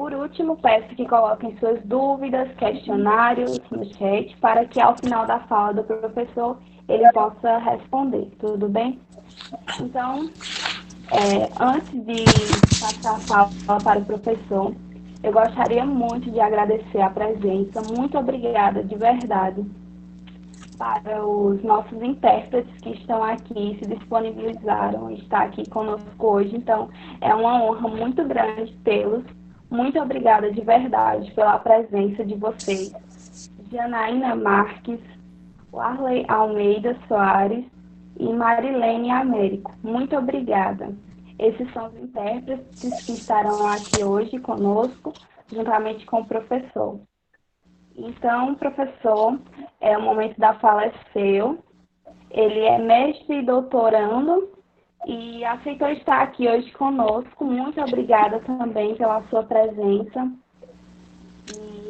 Por último, peço que coloquem suas dúvidas, questionários no chat, para que ao final da fala do professor ele possa responder, tudo bem? Então, antes de passar a fala para o professor, eu gostaria muito de agradecer a presença. Muito obrigada, de verdade, para os nossos intérpretes que estão aqui, se disponibilizaram, estar aqui conosco hoje. Então, é uma honra muito grande tê-los. Muito obrigada de verdade pela presença de vocês. Janaína Marques, Warley Almeida Soares e Marilene Américo. Muito obrigada. Esses são os intérpretes que estarão aqui hoje conosco, juntamente com o professor. Então, professor, o momento da fala é seu. Ele é mestre e doutorando e aceitou estar aqui hoje conosco. Muito obrigada também pela sua presença.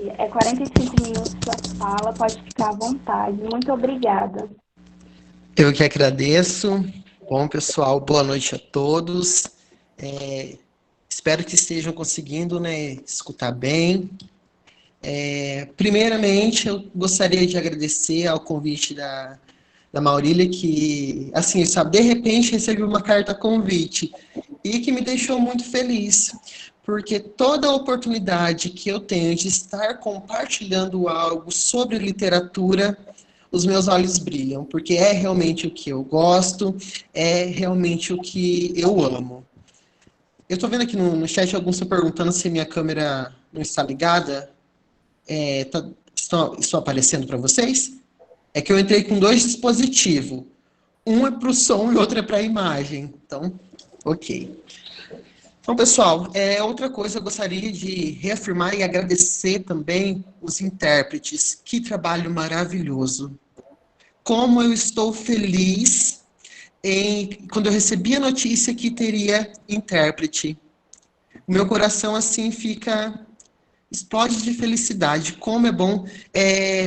E 45 minutos sua fala, pode ficar à vontade. Muito obrigada. Eu que agradeço. Bom, pessoal, boa noite a todos. Espero que estejam conseguindo, escutar bem. Primeiramente, eu gostaria de agradecer ao convite da Maurília, que, assim, sabe, de repente recebi uma carta convite e que me deixou muito feliz, porque toda oportunidade que eu tenho de estar compartilhando algo sobre literatura, os meus olhos brilham, porque é realmente o que eu gosto, é realmente o que eu amo. Eu estou vendo aqui no chat alguns estão perguntando se minha câmera não está ligada. Estou aparecendo para vocês? É que eu entrei com 2 dispositivos. Um é para o som e o outro é para a imagem. Então, ok. Então, pessoal, outra coisa eu gostaria de reafirmar e agradecer também os intérpretes. Que trabalho maravilhoso. Como eu estou feliz quando eu recebi a notícia que teria intérprete. O meu coração, assim, explode de felicidade. Como é bom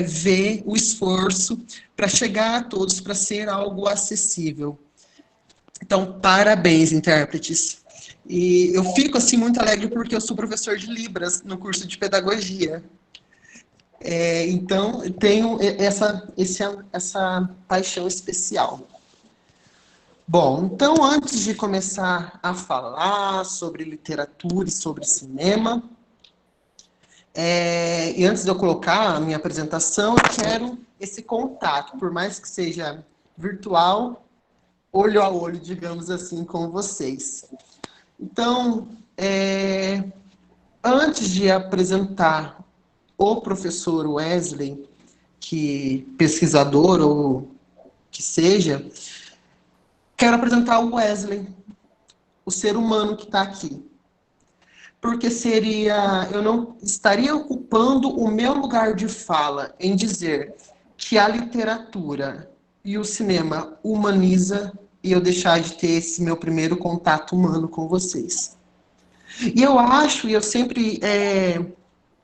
ver o esforço para chegar a todos, para ser algo acessível. Então, parabéns, intérpretes. E eu fico assim muito alegre porque eu sou professor de Libras no curso de pedagogia. Então, eu tenho essa paixão especial. Bom, então, antes de começar a falar sobre literatura e sobre cinema, e antes de eu colocar a minha apresentação, eu quero esse contato, por mais que seja virtual, olho a olho, digamos assim, com vocês. Então, antes de apresentar o professor Wesley, que pesquisador ou que seja, quero apresentar o Wesley, o ser humano que está aqui. Porque eu não estaria ocupando o meu lugar de fala em dizer que a literatura e o cinema humaniza e eu deixar de ter esse meu primeiro contato humano com vocês. E eu acho, e eu sempre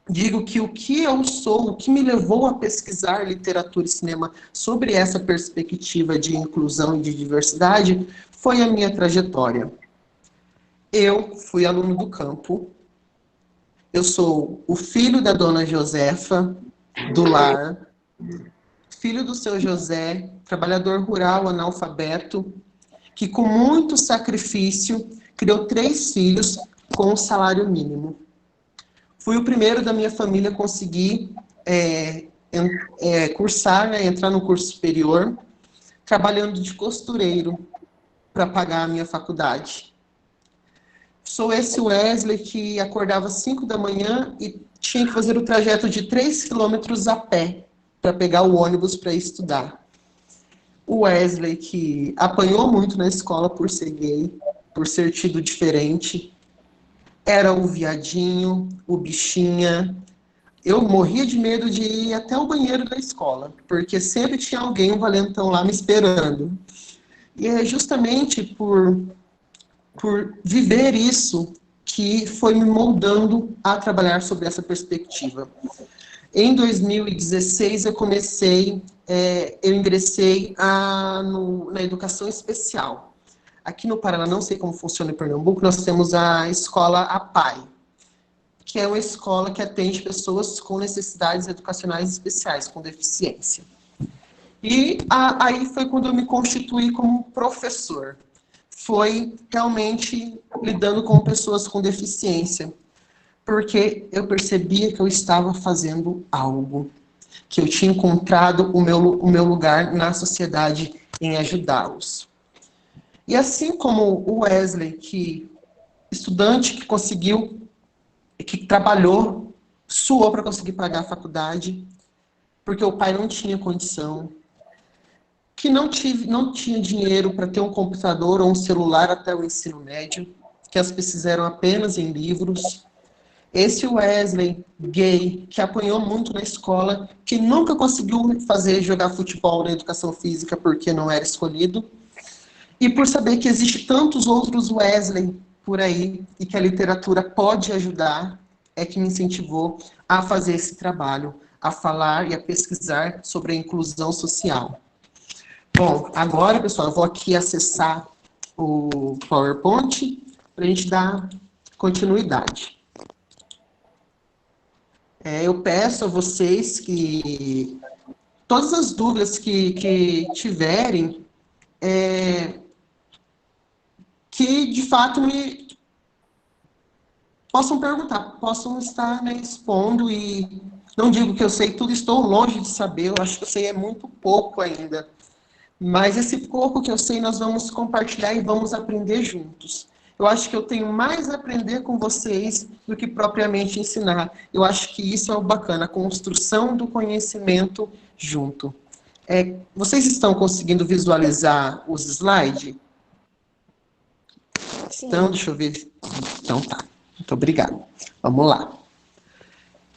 digo que o que eu sou, o que me levou a pesquisar literatura e cinema sobre essa perspectiva de inclusão e de diversidade foi a minha trajetória. Eu fui aluno do campo. Eu sou o filho da dona Josefa, do lar, filho do seu José, trabalhador rural analfabeto, que com muito sacrifício criou 3 filhos com um salário mínimo. Fui o primeiro da minha família a conseguir cursar, entrar no curso superior, trabalhando de costureiro para pagar a minha faculdade. Sou esse Wesley que acordava às 5 da manhã e tinha que fazer o trajeto de 3 quilômetros a pé para pegar o ônibus para estudar. O Wesley que apanhou muito na escola por ser gay, por ser tido diferente. Era o viadinho, o bichinha. Eu morria de medo de ir até o banheiro da escola, porque sempre tinha alguém, um valentão lá me esperando. E é justamente por viver isso que foi me moldando a trabalhar sobre essa perspectiva. Em 2016, eu ingressei na educação especial. Aqui no Paraná, não sei como funciona em Pernambuco, nós temos a escola APAE, que é uma escola que atende pessoas com necessidades educacionais especiais, com deficiência. E aí foi quando eu me constituí como professor. Foi realmente lidando com pessoas com deficiência, porque eu percebia que eu estava fazendo algo, que eu tinha encontrado o meu lugar na sociedade em ajudá-los. E assim como o Wesley, estudante que conseguiu, que trabalhou, suou para conseguir pagar a faculdade, porque o pai não tinha condição, que não tinha dinheiro para ter um computador ou um celular até o ensino médio, que as pesquisas eram apenas em livros. Esse Wesley, gay, que apanhou muito na escola, que nunca conseguiu jogar futebol na educação física porque não era escolhido, e por saber que existe tantos outros Wesley por aí e que a literatura pode ajudar, é que me incentivou a fazer esse trabalho, a falar e a pesquisar sobre a inclusão social. Bom, agora, pessoal, eu vou aqui acessar o PowerPoint para a gente dar continuidade. Eu peço a vocês que todas as dúvidas que tiverem, que de fato me possam perguntar, possam estar, né, expondo, e não digo que eu sei tudo, estou longe de saber, eu acho que eu sei é muito pouco ainda. Mas esse pouco que eu sei, nós vamos compartilhar e vamos aprender juntos. Eu acho que eu tenho mais a aprender com vocês do que propriamente ensinar. Eu acho que isso é o bacana, a construção do conhecimento junto. Vocês estão conseguindo visualizar os slides? Então, deixa eu ver. Então tá. Muito obrigado. Vamos lá.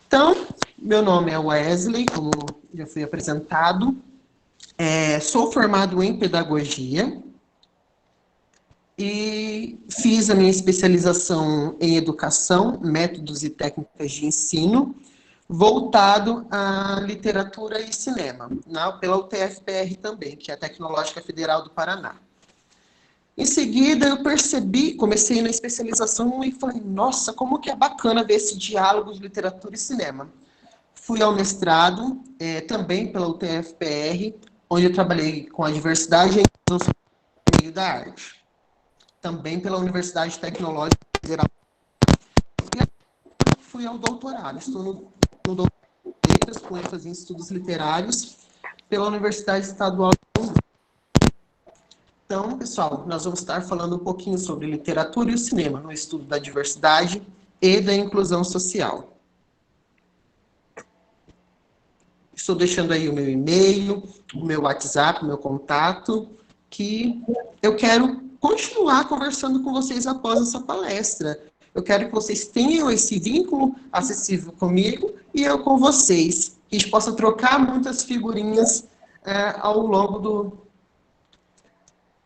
Então, meu nome é Wesley, como já fui apresentado. Sou formado em pedagogia e fiz a minha especialização em educação, métodos e técnicas de ensino, voltado à literatura e cinema, pela UTFPR também, que é a Tecnológica Federal do Paraná. Em seguida, eu comecei na especialização e falei, nossa, como que é bacana ver esse diálogo de literatura e cinema. Fui ao mestrado, também pela UTFPR, onde eu trabalhei com a diversidade e a inclusão por meio da arte. Também pela Universidade Tecnológica Federal. E fui ao doutorado. Estou no doutorado de letras, com ênfase em estudos literários, pela Universidade Estadual de Rondônia. Então, pessoal, nós vamos estar falando um pouquinho sobre literatura e o cinema, no estudo da diversidade e da inclusão social. Estou deixando aí o meu e-mail, o meu WhatsApp, o meu contato, que eu quero continuar conversando com vocês após essa palestra. Eu quero que vocês tenham esse vínculo acessível comigo e eu com vocês. Que a gente possa trocar muitas figurinhas ao longo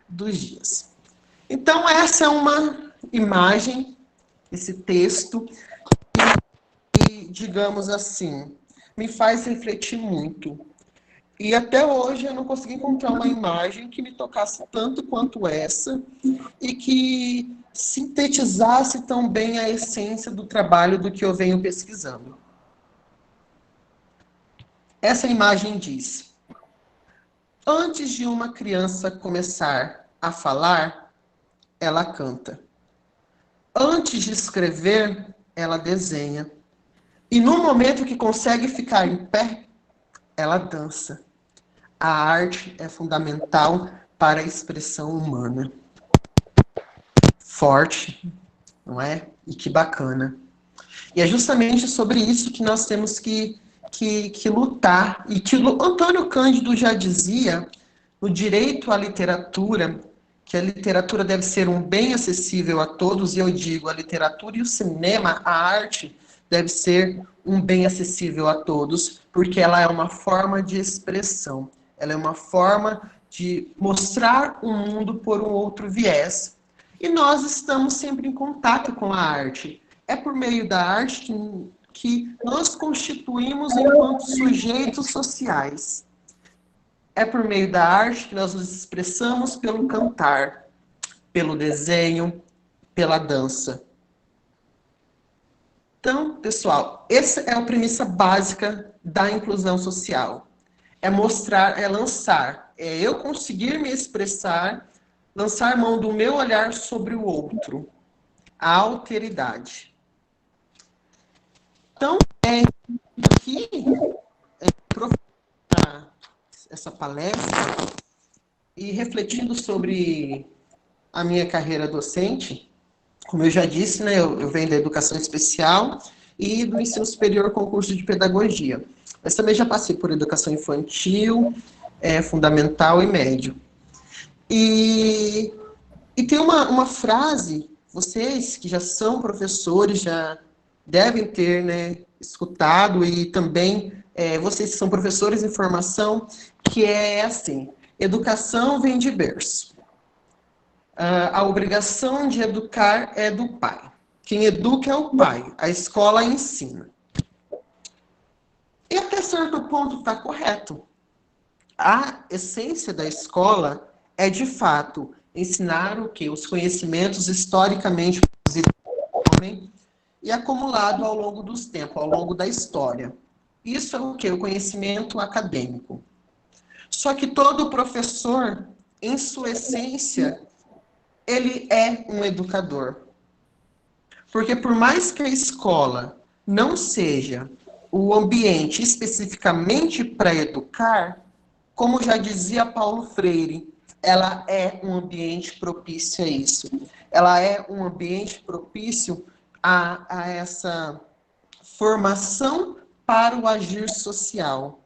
dos dias. Então, essa é uma imagem, esse texto, que, digamos assim, me faz refletir muito. E até hoje eu não consegui encontrar uma imagem que me tocasse tanto quanto essa e que sintetizasse tão bem a essência do trabalho do que eu venho pesquisando. Essa imagem diz: antes de uma criança começar a falar, ela canta. Antes de escrever, ela desenha. E no momento que consegue ficar em pé, ela dança. A arte é fundamental para a expressão humana. Forte, não é? E que bacana. E é justamente sobre isso que nós temos que lutar. E que Antônio Cândido já dizia, no direito à literatura, que a literatura deve ser um bem acessível a todos, e eu digo, a literatura e o cinema, a arte, deve ser um bem acessível a todos, porque ela é uma forma de expressão, ela é uma forma de mostrar o mundo por um outro viés. E nós estamos sempre em contato com a arte. É por meio da arte que nós constituímos enquanto sujeitos sociais. É por meio da arte que nós nos expressamos pelo cantar, pelo desenho, pela dança. Então, pessoal, essa é a premissa básica da inclusão social. É mostrar, é lançar, é eu conseguir me expressar, lançar mão do meu olhar sobre o outro, a alteridade. Então, aqui, para essa palestra e refletindo sobre a minha carreira docente, como eu já disse, né, eu venho da educação especial e do ensino superior com curso de pedagogia. Mas também já passei por educação infantil, fundamental e médio. E tem uma frase, vocês que já são professores já devem ter, né, escutado, e também vocês que são professores em formação, que é assim: educação vem de berço. A obrigação de educar é do pai. Quem educa é o pai, a escola ensina. E até certo ponto está correto. A essência da escola é, de fato, ensinar o quê? Os conhecimentos historicamente produzidos pelo homem e acumulado ao longo dos tempos, ao longo da história. Isso é o quê? O conhecimento acadêmico. Só que todo professor, em sua essência, ele é um educador. Porque por mais que a escola não seja o ambiente especificamente para educar, como já dizia Paulo Freire, ela é um ambiente propício a isso. Ela é um ambiente propício a essa formação para o agir social.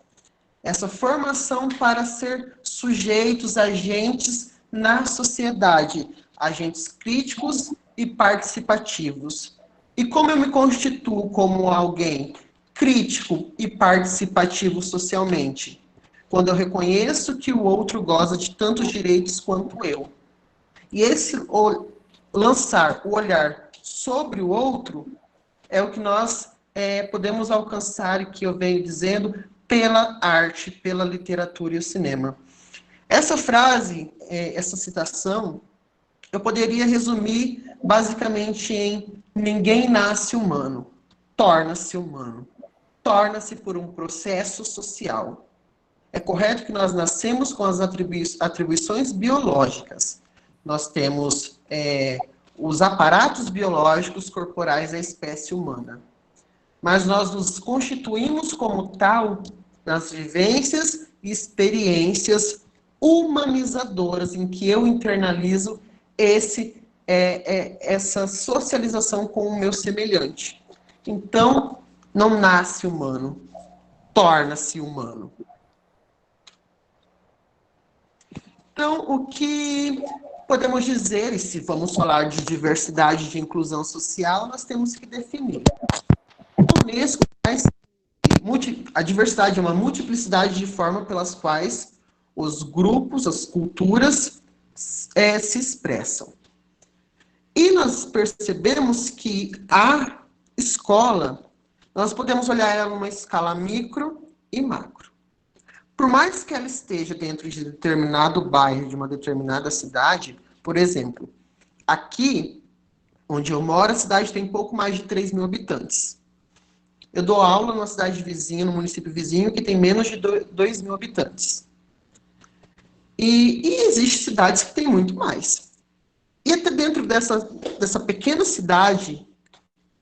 Essa formação para ser sujeitos, agentes na sociedade, agentes críticos e participativos. E como eu me constituo como alguém crítico e participativo socialmente? Quando eu reconheço que o outro goza de tantos direitos quanto eu. E esse lançar o olhar sobre o outro é o que nós podemos alcançar, e que eu venho dizendo, pela arte, pela literatura e o cinema. Essa frase, essa citação, eu poderia resumir basicamente em: ninguém nasce humano, torna-se humano. Torna-se por um processo social. É correto que nós nascemos com as atribuições biológicas. Nós temos os aparatos biológicos corporais da espécie humana. Mas nós nos constituímos como tal nas vivências e experiências humanizadoras, em que eu internalizo essa socialização com o meu semelhante. Então, não nasce humano, torna-se humano. Então, o que podemos dizer, e se vamos falar de diversidade e de inclusão social, nós temos que definir. A Unesco traz a diversidade é uma multiplicidade de formas pelas quais os grupos, as culturas se expressam. E nós percebemos que a escola, nós podemos olhar ela numa escala micro e macro. Por mais que ela esteja dentro de determinado bairro, de uma determinada cidade, por exemplo, aqui onde eu moro, a cidade tem pouco mais de 3 mil habitantes. Eu dou aula numa cidade vizinha, no município vizinho, que tem menos de 2 mil habitantes. E existem cidades que têm muito mais. E até dentro dessa pequena cidade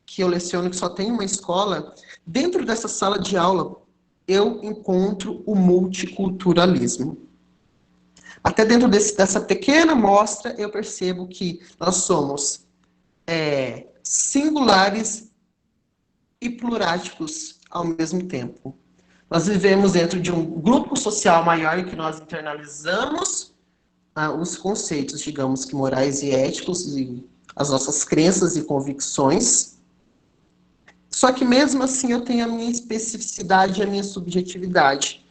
que eu leciono, que só tem uma escola, dentro dessa sala de aula, eu encontro o multiculturalismo. Até dentro dessa pequena amostra, eu percebo que nós somos singulares e pluráticos ao mesmo tempo. Nós vivemos dentro de um grupo social maior em que nós internalizamos os conceitos, digamos que morais e éticos, e as nossas crenças e convicções. Só que mesmo assim eu tenho a minha especificidade e a minha subjetividade.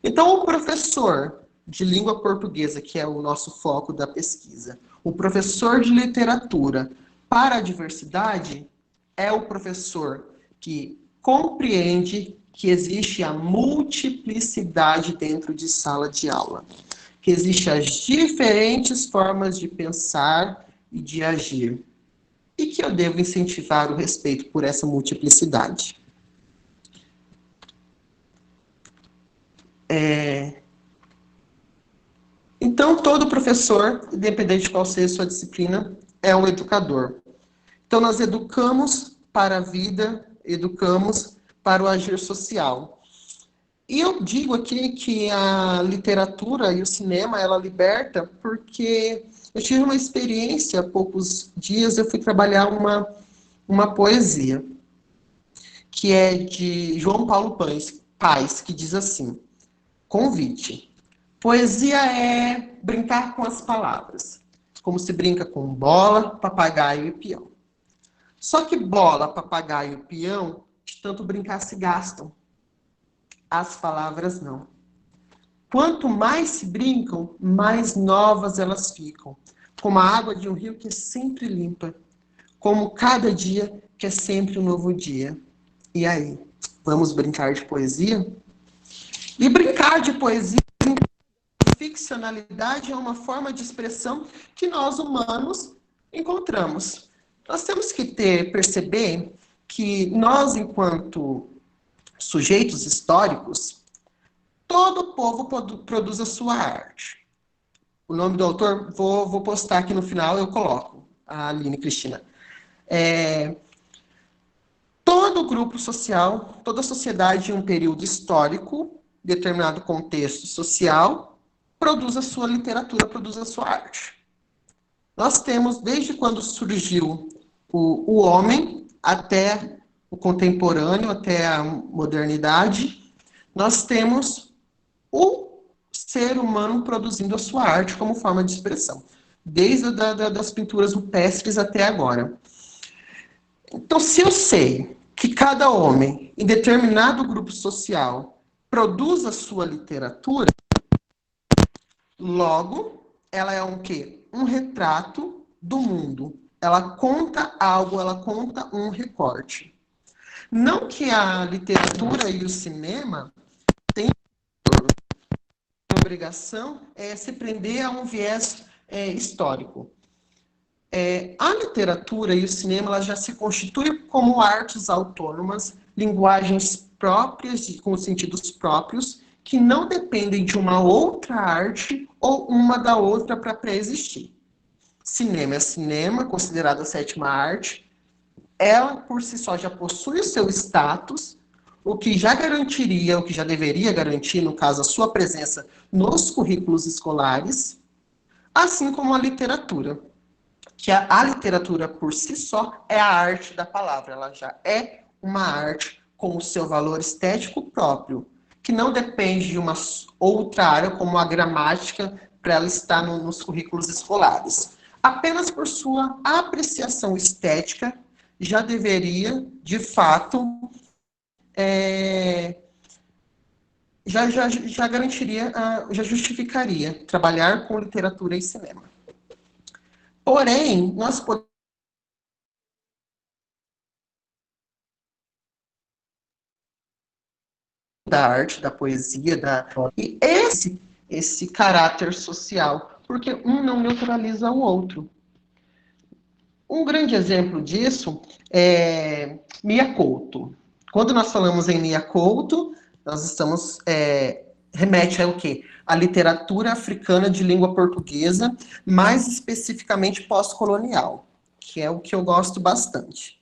Então o professor de língua portuguesa, que é o nosso foco da pesquisa, o professor de literatura para a diversidade é o professor que compreende que existe a multiplicidade dentro de sala de aula, que existem as diferentes formas de pensar e de agir, e que eu devo incentivar o respeito por essa multiplicidade? Então, todo professor, independente de qual seja a sua disciplina, é um educador. Então, nós educamos para a vida, educamos para o agir social. E eu digo aqui que a literatura e o cinema, ela liberta, porque eu tive uma experiência há poucos dias, eu fui trabalhar uma poesia, que é de João Paulo Paes, que diz assim, convite. Poesia é brincar com as palavras, como se brinca com bola, papagaio e peão. Só que bola, papagaio e peão, de tanto brincar, se gastam. As palavras não. Quanto mais se brincam, mais novas elas ficam. Como a água de um rio que é sempre limpa. Como cada dia que é sempre um novo dia. E aí, vamos brincar de poesia? E brincar de poesia, ficcionalidade é uma forma de expressão que nós humanos encontramos. Nós temos que perceber que nós, enquanto sujeitos históricos, todo povo produz a sua arte. O nome do autor, vou postar aqui no final, eu coloco, a Aline Cristina. Todo grupo social, toda sociedade em um período histórico, determinado contexto social, produz a sua literatura, produz a sua arte. Nós temos, desde quando surgiu o homem, até o contemporâneo, até a modernidade, nós temos o ser humano produzindo a sua arte como forma de expressão, desde das pinturas rupestres até agora. Então, se eu sei que cada homem, em determinado grupo social, produz a sua literatura, logo, ela é um quê? Um retrato do mundo. Ela conta algo, ela conta um recorte. Não que a literatura e o cinema tenham a obrigação se prender a um viés histórico. A literatura e o cinema ela já se constituem como artes autônomas, linguagens próprias, com sentidos próprios, que não dependem de uma outra arte ou uma da outra para pré-existir. Cinema é cinema, considerado a sétima arte. Ela, por si só, já possui o seu status, o que já garantiria, o que já deveria garantir, no caso, a sua presença nos currículos escolares, assim como a literatura. Que a literatura, por si só, é a arte da palavra. Ela já é uma arte com o seu valor estético próprio, que não depende de uma outra área, como a gramática, para ela estar nos currículos escolares. Apenas por sua apreciação estética, já deveria, de fato, já garantiria, já justificaria trabalhar com literatura e cinema. Porém, nós podemos da arte, da poesia, e esse caráter social, porque um não neutraliza o outro. Um grande exemplo disso é Mia Couto. Quando nós falamos em Mia Couto, nós estamos remete ao quê? A literatura africana de língua portuguesa, mais especificamente pós-colonial, que é o que eu gosto bastante.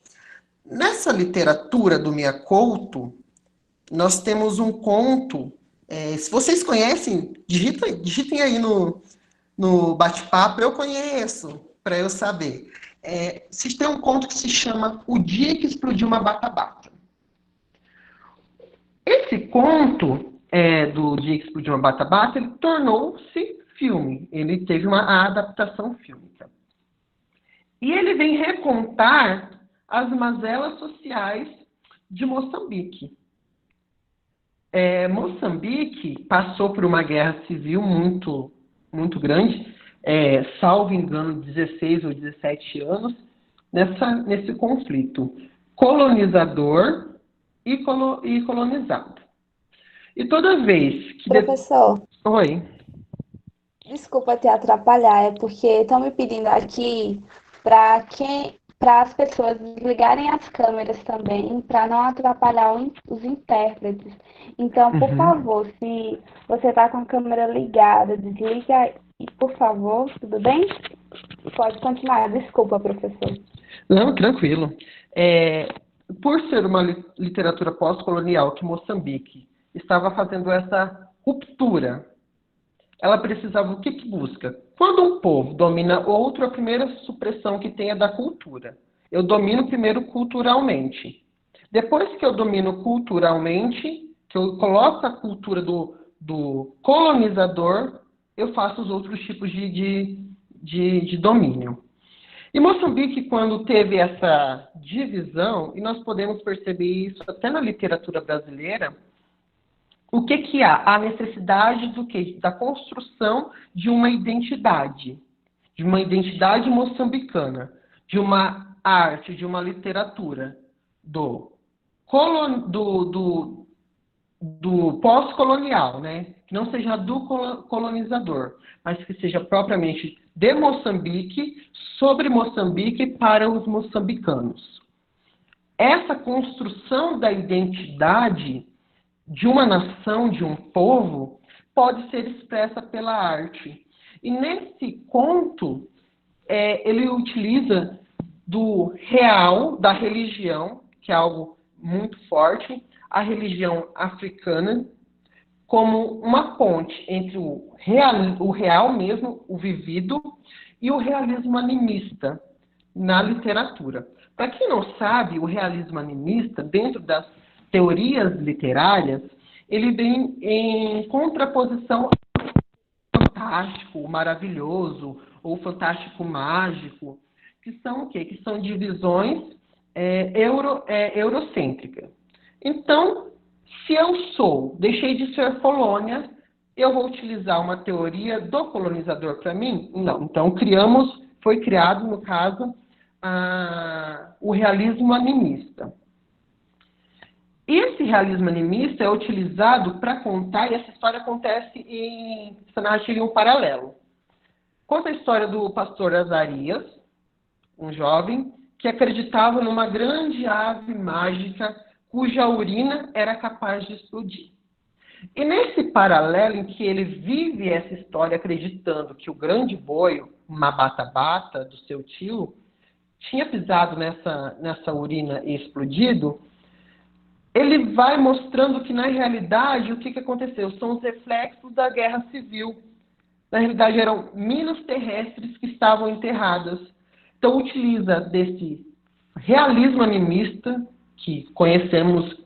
Nessa literatura do Mia Couto, nós temos um conto, se vocês conhecem, digitem aí no bate-papo, eu conheço, para eu saber. Se tem um conto que se chama O Dia que Explodiu uma Bata-Bata. Esse conto do Dia que Explodiu uma Bata-Bata, ele tornou-se filme, ele teve uma adaptação fílmica. E ele vem recontar as mazelas sociais de Moçambique. Moçambique passou por uma guerra civil muito, muito grande, salvo engano, 16 ou 17 anos, nesse conflito colonizador e colonizado. E toda vez que... Professor, Oi. desculpa te atrapalhar, é porque estão me pedindo aqui para para as pessoas desligarem as câmeras também, para não atrapalhar os intérpretes. Então, por favor, se você está com a câmera ligada, desliga, por favor, tudo bem? Pode continuar. Desculpa, professor. Não, tranquilo. Por ser uma literatura pós-colonial que Moçambique estava fazendo essa ruptura, ela precisava, o que busca? Quando um povo domina outro, a primeira supressão que tem é da cultura. Eu domino primeiro culturalmente. Depois que eu domino culturalmente, que eu coloco a cultura do colonizador, eu faço os outros tipos de domínio. E Moçambique, quando teve essa divisão, e nós podemos perceber isso até na literatura brasileira, o que há? A necessidade do quê? Da construção de uma identidade moçambicana, de uma arte, de uma literatura do pós-colonial, né? Que não seja do colonizador, mas que seja propriamente de Moçambique, sobre Moçambique para os moçambicanos. Essa construção da identidade de uma nação, de um povo, pode ser expressa pela arte. E nesse conto, ele utiliza do real, da religião, que é algo muito forte, a religião africana, como uma ponte entre o real mesmo, o vivido, e o realismo animista na literatura. Para quem não sabe, o realismo animista, dentro das teorias literárias, ele vem em contraposição ao fantástico, o maravilhoso, ou fantástico mágico, que são o quê? Que são divisões eurocêntricas. Então, se eu deixei de ser colônia, eu vou utilizar uma teoria do colonizador para mim? Não. Então, foi criado, no caso, o realismo animista. Esse realismo animista é utilizado para contar, e essa história acontece essa narrativa em um paralelo. Conta a história do pastor Azarias, um jovem, que acreditava numa grande ave mágica cuja urina era capaz de explodir. E nesse paralelo em que ele vive essa história acreditando que o grande boi, uma bata-bata do seu tio, tinha pisado nessa urina e explodido, ele vai mostrando que, na realidade, o que aconteceu? São os reflexos da guerra civil. Na realidade, eram minas terrestres que estavam enterradas. Então, utiliza desse realismo animista, que conhecemos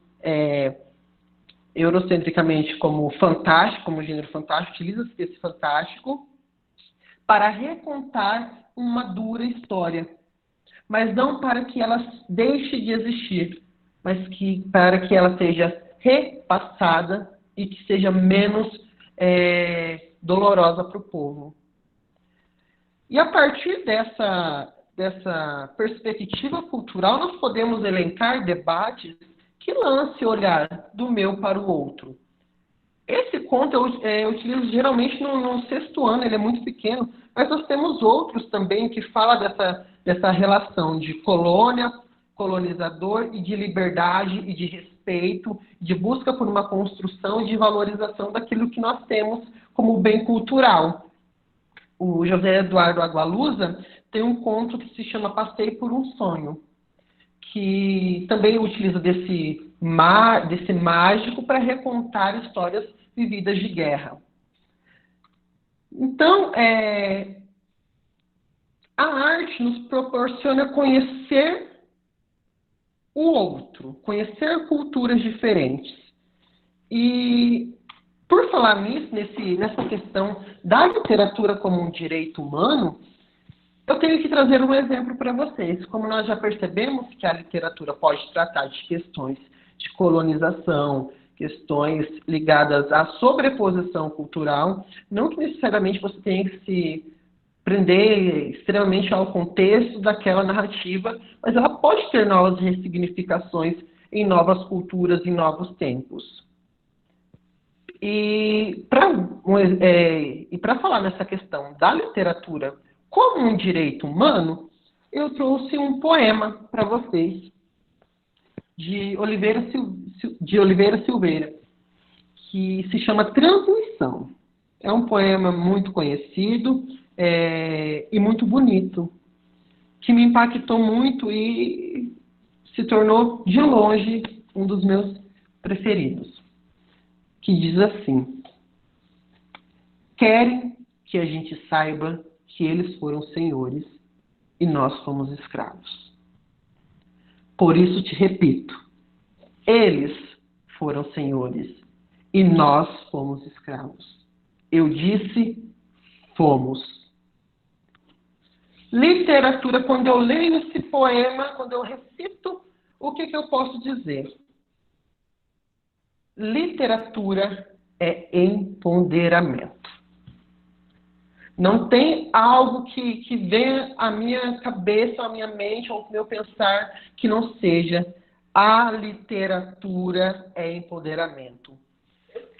eurocentricamente como fantástico, como gênero fantástico, utiliza esse fantástico para recontar uma dura história. Mas não para que ela deixe de existir, mas para que ela seja repassada e que seja menos dolorosa para o povo. E a partir dessa perspectiva cultural, nós podemos elencar debates que lancem o olhar do meu para o outro. Esse conto eu utilizo geralmente no sexto ano, ele é muito pequeno, mas nós temos outros também que falam dessa relação de colônia, colonizador e de liberdade e de respeito, de busca por uma construção e de valorização daquilo que nós temos como bem cultural. O José Eduardo Agualusa tem um conto que se chama Passei por um Sonho, que também utiliza desse mágico para recontar histórias vividas de guerra. Então, a arte nos proporciona conhecer o outro, conhecer culturas diferentes. E, por falar nisso, nessa questão da literatura como um direito humano, eu tenho que trazer um exemplo para vocês. Como nós já percebemos que a literatura pode tratar de questões de colonização, questões ligadas à sobreposição cultural, não que necessariamente você tenha que se prender extremamente ao contexto daquela narrativa, mas ela pode ter novas ressignificações em novas culturas, em novos tempos. E para falar nessa questão da literatura como um direito humano, eu trouxe um poema para vocês, de Oliveira Silveira, que se chama Transmissão. É um poema muito conhecido e muito bonito, que me impactou muito e se tornou, de longe, um dos meus preferidos. Que diz assim: querem que a gente saiba que eles foram senhores e nós fomos escravos. Por isso te repito, eles foram senhores e nós fomos escravos. Eu disse, fomos. Literatura, quando eu leio esse poema, quando eu recito, o que eu posso dizer? Literatura é empoderamento. Não tem algo que venha à minha cabeça, à minha mente, ao meu pensar, que não seja a literatura é empoderamento.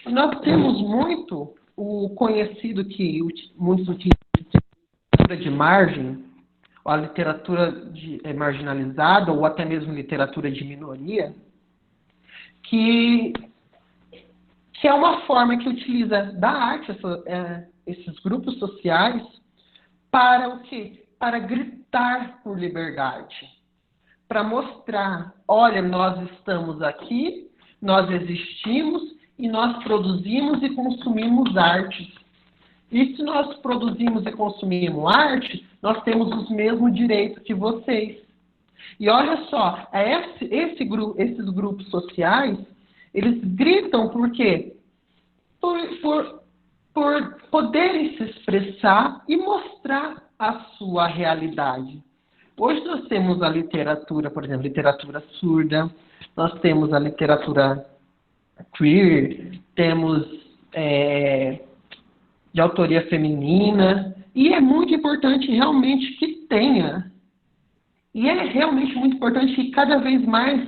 Nós temos muito o conhecido que muitos utilizam de margem, a literatura marginalizada, ou até mesmo literatura de minoria, que é uma forma que utiliza da arte esses grupos sociais para o quê? Para gritar por liberdade, para mostrar, olha, nós estamos aqui, nós existimos e nós produzimos e consumimos arte. E se nós produzimos e consumimos arte, nós temos os mesmos direitos que vocês. E olha só, esses grupos sociais, eles gritam por quê? Por poderem se expressar e mostrar a sua realidade. Hoje nós temos a literatura, por exemplo, literatura surda, nós temos a literatura queer, temos de autoria feminina, e é muito importante realmente que tenha. E é realmente muito importante que cada vez mais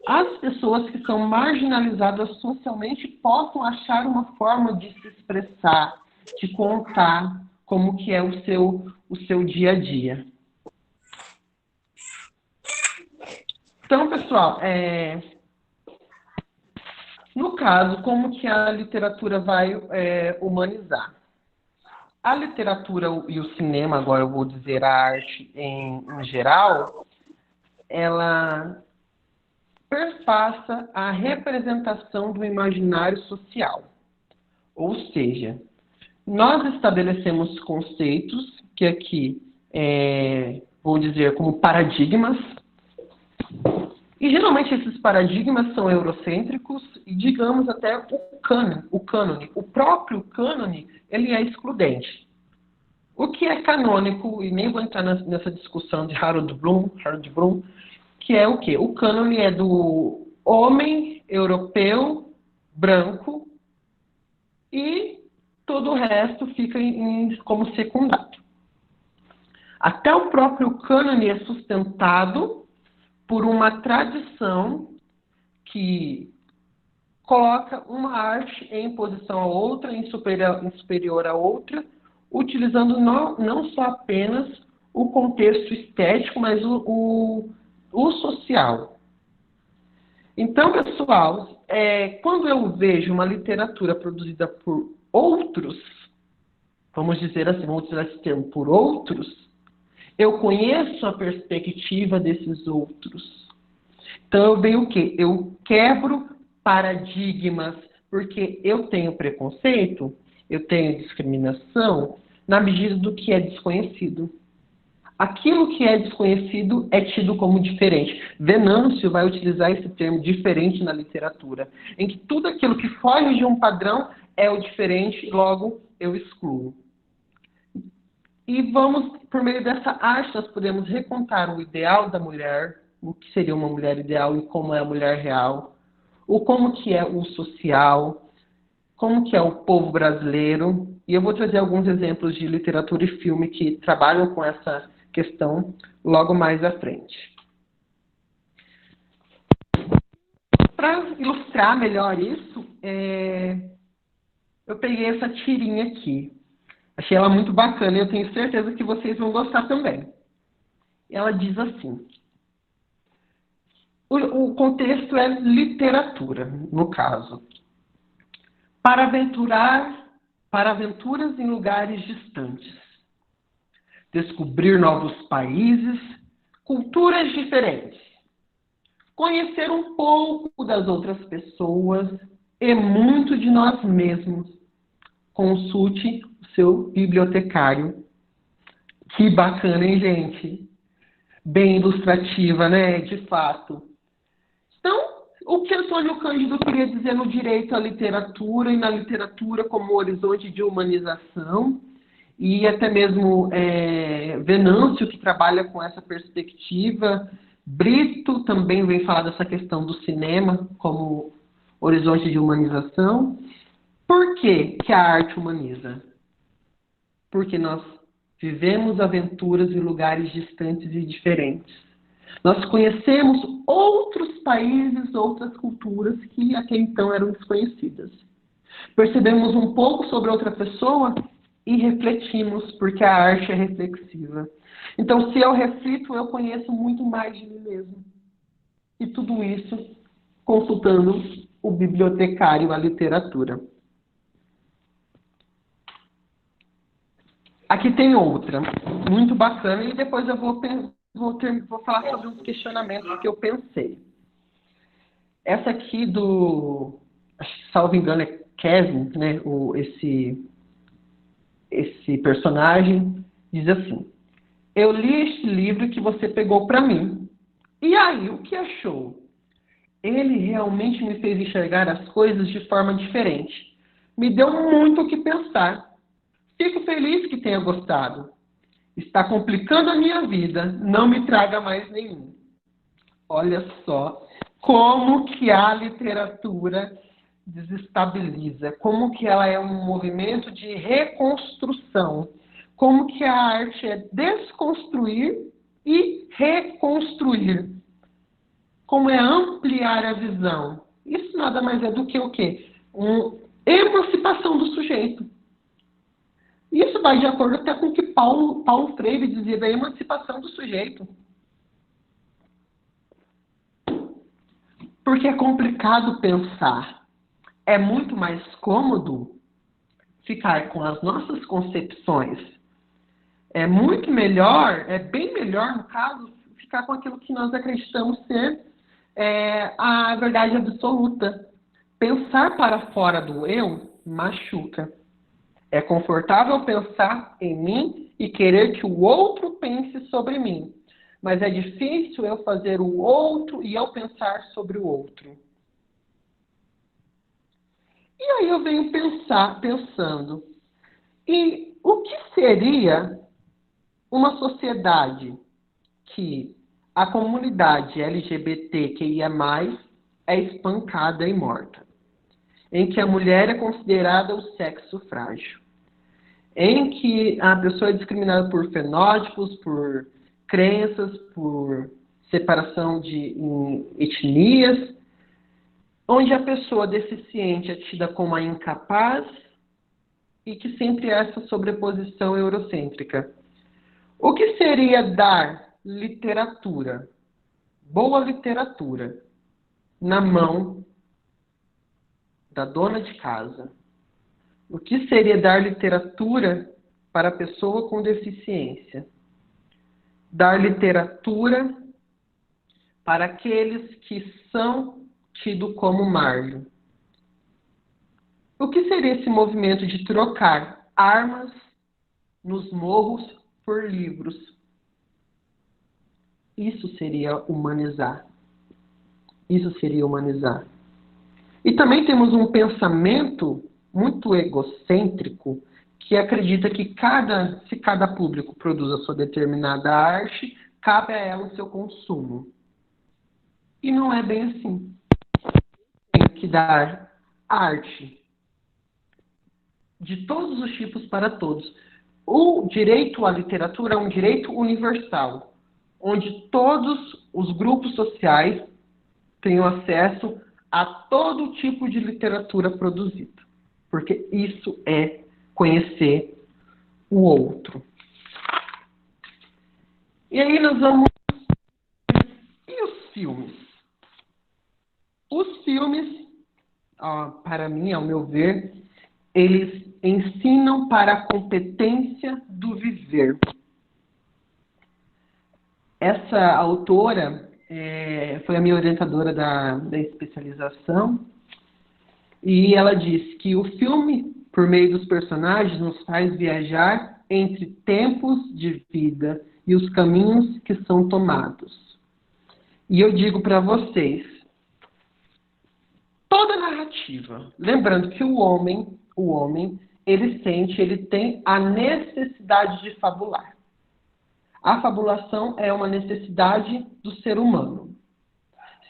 as pessoas que são marginalizadas socialmente possam achar uma forma de se expressar, de contar como que é o seu dia a dia. Então, pessoal, no caso, como que a literatura vai humanizar? A literatura e o cinema, agora eu vou dizer a arte em geral, ela perpassa a representação do imaginário social. Ou seja, nós estabelecemos conceitos que aqui vou dizer como paradigmas, e geralmente esses paradigmas são eurocêntricos e, digamos, até o cânone. O próprio cânone, ele é excludente. O que é canônico, e nem vou entrar nessa discussão de Harold Bloom, que é o quê? O cânone é do homem europeu, branco, e todo o resto fica como secundário. Até o próprio cânone é sustentado por uma tradição que coloca uma arte em posição a outra, em superior a outra, utilizando não só apenas o contexto estético, mas o social. Então, pessoal, quando eu vejo uma literatura produzida por outros, vamos dizer assim, vamos utilizar esse termo, por outros, eu conheço a perspectiva desses outros. Então, eu venho o quê? Eu quebro paradigmas, porque eu tenho preconceito, eu tenho discriminação, na medida do que é desconhecido. Aquilo que é desconhecido é tido como diferente. Venâncio vai utilizar esse termo diferente na literatura, em que tudo aquilo que foge de um padrão é o diferente, logo eu excluo. E por meio dessa arte, nós podemos recontar o ideal da mulher, o que seria uma mulher ideal e como é a mulher real, ou como que é o social, como que é o povo brasileiro. E eu vou trazer alguns exemplos de literatura e filme que trabalham com essa questão logo mais à frente. Para ilustrar melhor isso, eu peguei essa tirinha aqui. Achei ela muito bacana e eu tenho certeza que vocês vão gostar também. Ela diz assim: o contexto é literatura, no caso. Para aventuras em lugares distantes. Descobrir novos países, culturas diferentes. Conhecer um pouco das outras pessoas e muito de nós mesmos. Consulte o seu bibliotecário. Que bacana, hein, gente? Bem ilustrativa, né? De fato. Então, o que Antônio Cândido queria dizer no direito à literatura e na literatura como horizonte de humanização, e até mesmo Venâncio, que trabalha com essa perspectiva, Brito também vem falar dessa questão do cinema como horizonte de humanização. Por que que a arte humaniza? Porque nós vivemos aventuras em lugares distantes e diferentes. Nós conhecemos outros países, outras culturas que até então eram desconhecidas. Percebemos um pouco sobre outra pessoa e refletimos, porque a arte é reflexiva. Então, se eu reflito, eu conheço muito mais de mim mesmo. E tudo isso consultando o bibliotecário, a literatura. Aqui tem outra, muito bacana, e depois eu vou falar sobre uns questionamentos que eu pensei. Essa aqui salvo engano, é Kevin, né? Esse personagem, diz assim: eu li este livro que você pegou para mim. E aí, o que achou? Ele realmente me fez enxergar as coisas de forma diferente. Me deu muito o que pensar. Fico feliz que tenha gostado. Está complicando a minha vida. Não me traga mais nenhum. Olha só como que a literatura desestabiliza, como que ela é um movimento de reconstrução, como que a arte é desconstruir e reconstruir, como é ampliar a visão. Isso nada mais é do que o quê? Uma emancipação do sujeito. Isso vai de acordo até com o que Paulo Freire dizia da emancipação do sujeito. Porque é complicado pensar. É muito mais cômodo ficar com as nossas concepções. É muito melhor, é bem melhor, no caso, ficar com aquilo que nós acreditamos ser a verdade absoluta. Pensar para fora do eu machuca. É confortável pensar em mim e querer que o outro pense sobre mim. Mas é difícil eu fazer o outro e eu pensar sobre o outro. E aí eu venho pensando, e o que seria uma sociedade que a comunidade LGBTQIA+, é espancada e morta? Em que a mulher é considerada o sexo frágil? Em que a pessoa é discriminada por fenótipos, por crenças, por separação de etnias, onde a pessoa deficiente é tida como a incapaz e que sempre há essa sobreposição eurocêntrica. O que seria dar literatura, boa literatura, na mão da dona de casa? O que seria dar literatura para a pessoa com deficiência? Dar literatura para aqueles que são tidos como margem. O que seria esse movimento de trocar armas nos morros por livros? Isso seria humanizar. Isso seria humanizar. E também temos um pensamento muito egocêntrico que acredita que se cada público produz a sua determinada arte, cabe a ela o seu consumo. E não é bem assim. Tem que dar arte de todos os tipos para todos. O direito à literatura é um direito universal, onde todos os grupos sociais tenham acesso a todo tipo de literatura produzida. Porque isso é conhecer o outro. E aí nós vamos... E os filmes? Os filmes, para mim, ao meu ver, eles ensinam para a competência do viver. Essa autora foi a minha orientadora da especialização, e ela diz que o filme, por meio dos personagens, nos faz viajar entre tempos de vida e os caminhos que são tomados. E eu digo para vocês, toda narrativa, lembrando que o homem, ele tem a necessidade de fabular. A fabulação é uma necessidade do ser humano.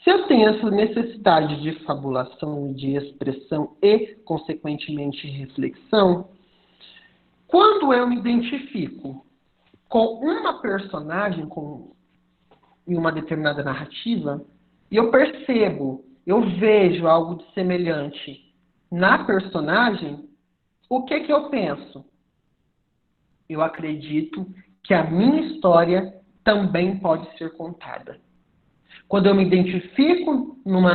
Se eu tenho essa necessidade de fabulação, de expressão e, consequentemente, reflexão, quando eu me identifico com uma personagem em uma determinada narrativa, e eu percebo, eu vejo algo de semelhante na personagem, o que eu penso? Eu acredito que a minha história também pode ser contada. Quando eu me identifico num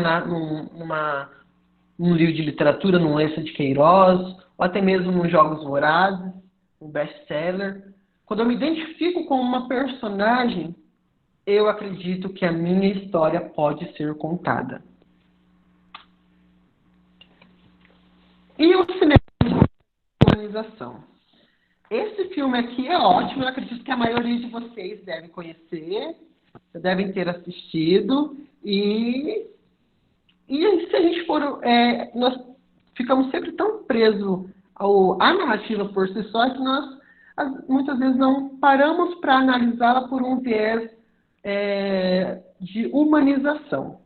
livro de literatura, num Lessa de Queiroz, ou até mesmo nos Jogos Vorazes, um best-seller, quando eu me identifico com uma personagem, eu acredito que a minha história pode ser contada. E o cinema de humanização? Esse filme aqui é ótimo, eu acredito que a maioria de vocês devem conhecer, devem ter assistido, e se a gente for... nós ficamos sempre tão presos à narrativa por si só, que nós muitas vezes não paramos para analisá-la por um viés de humanização.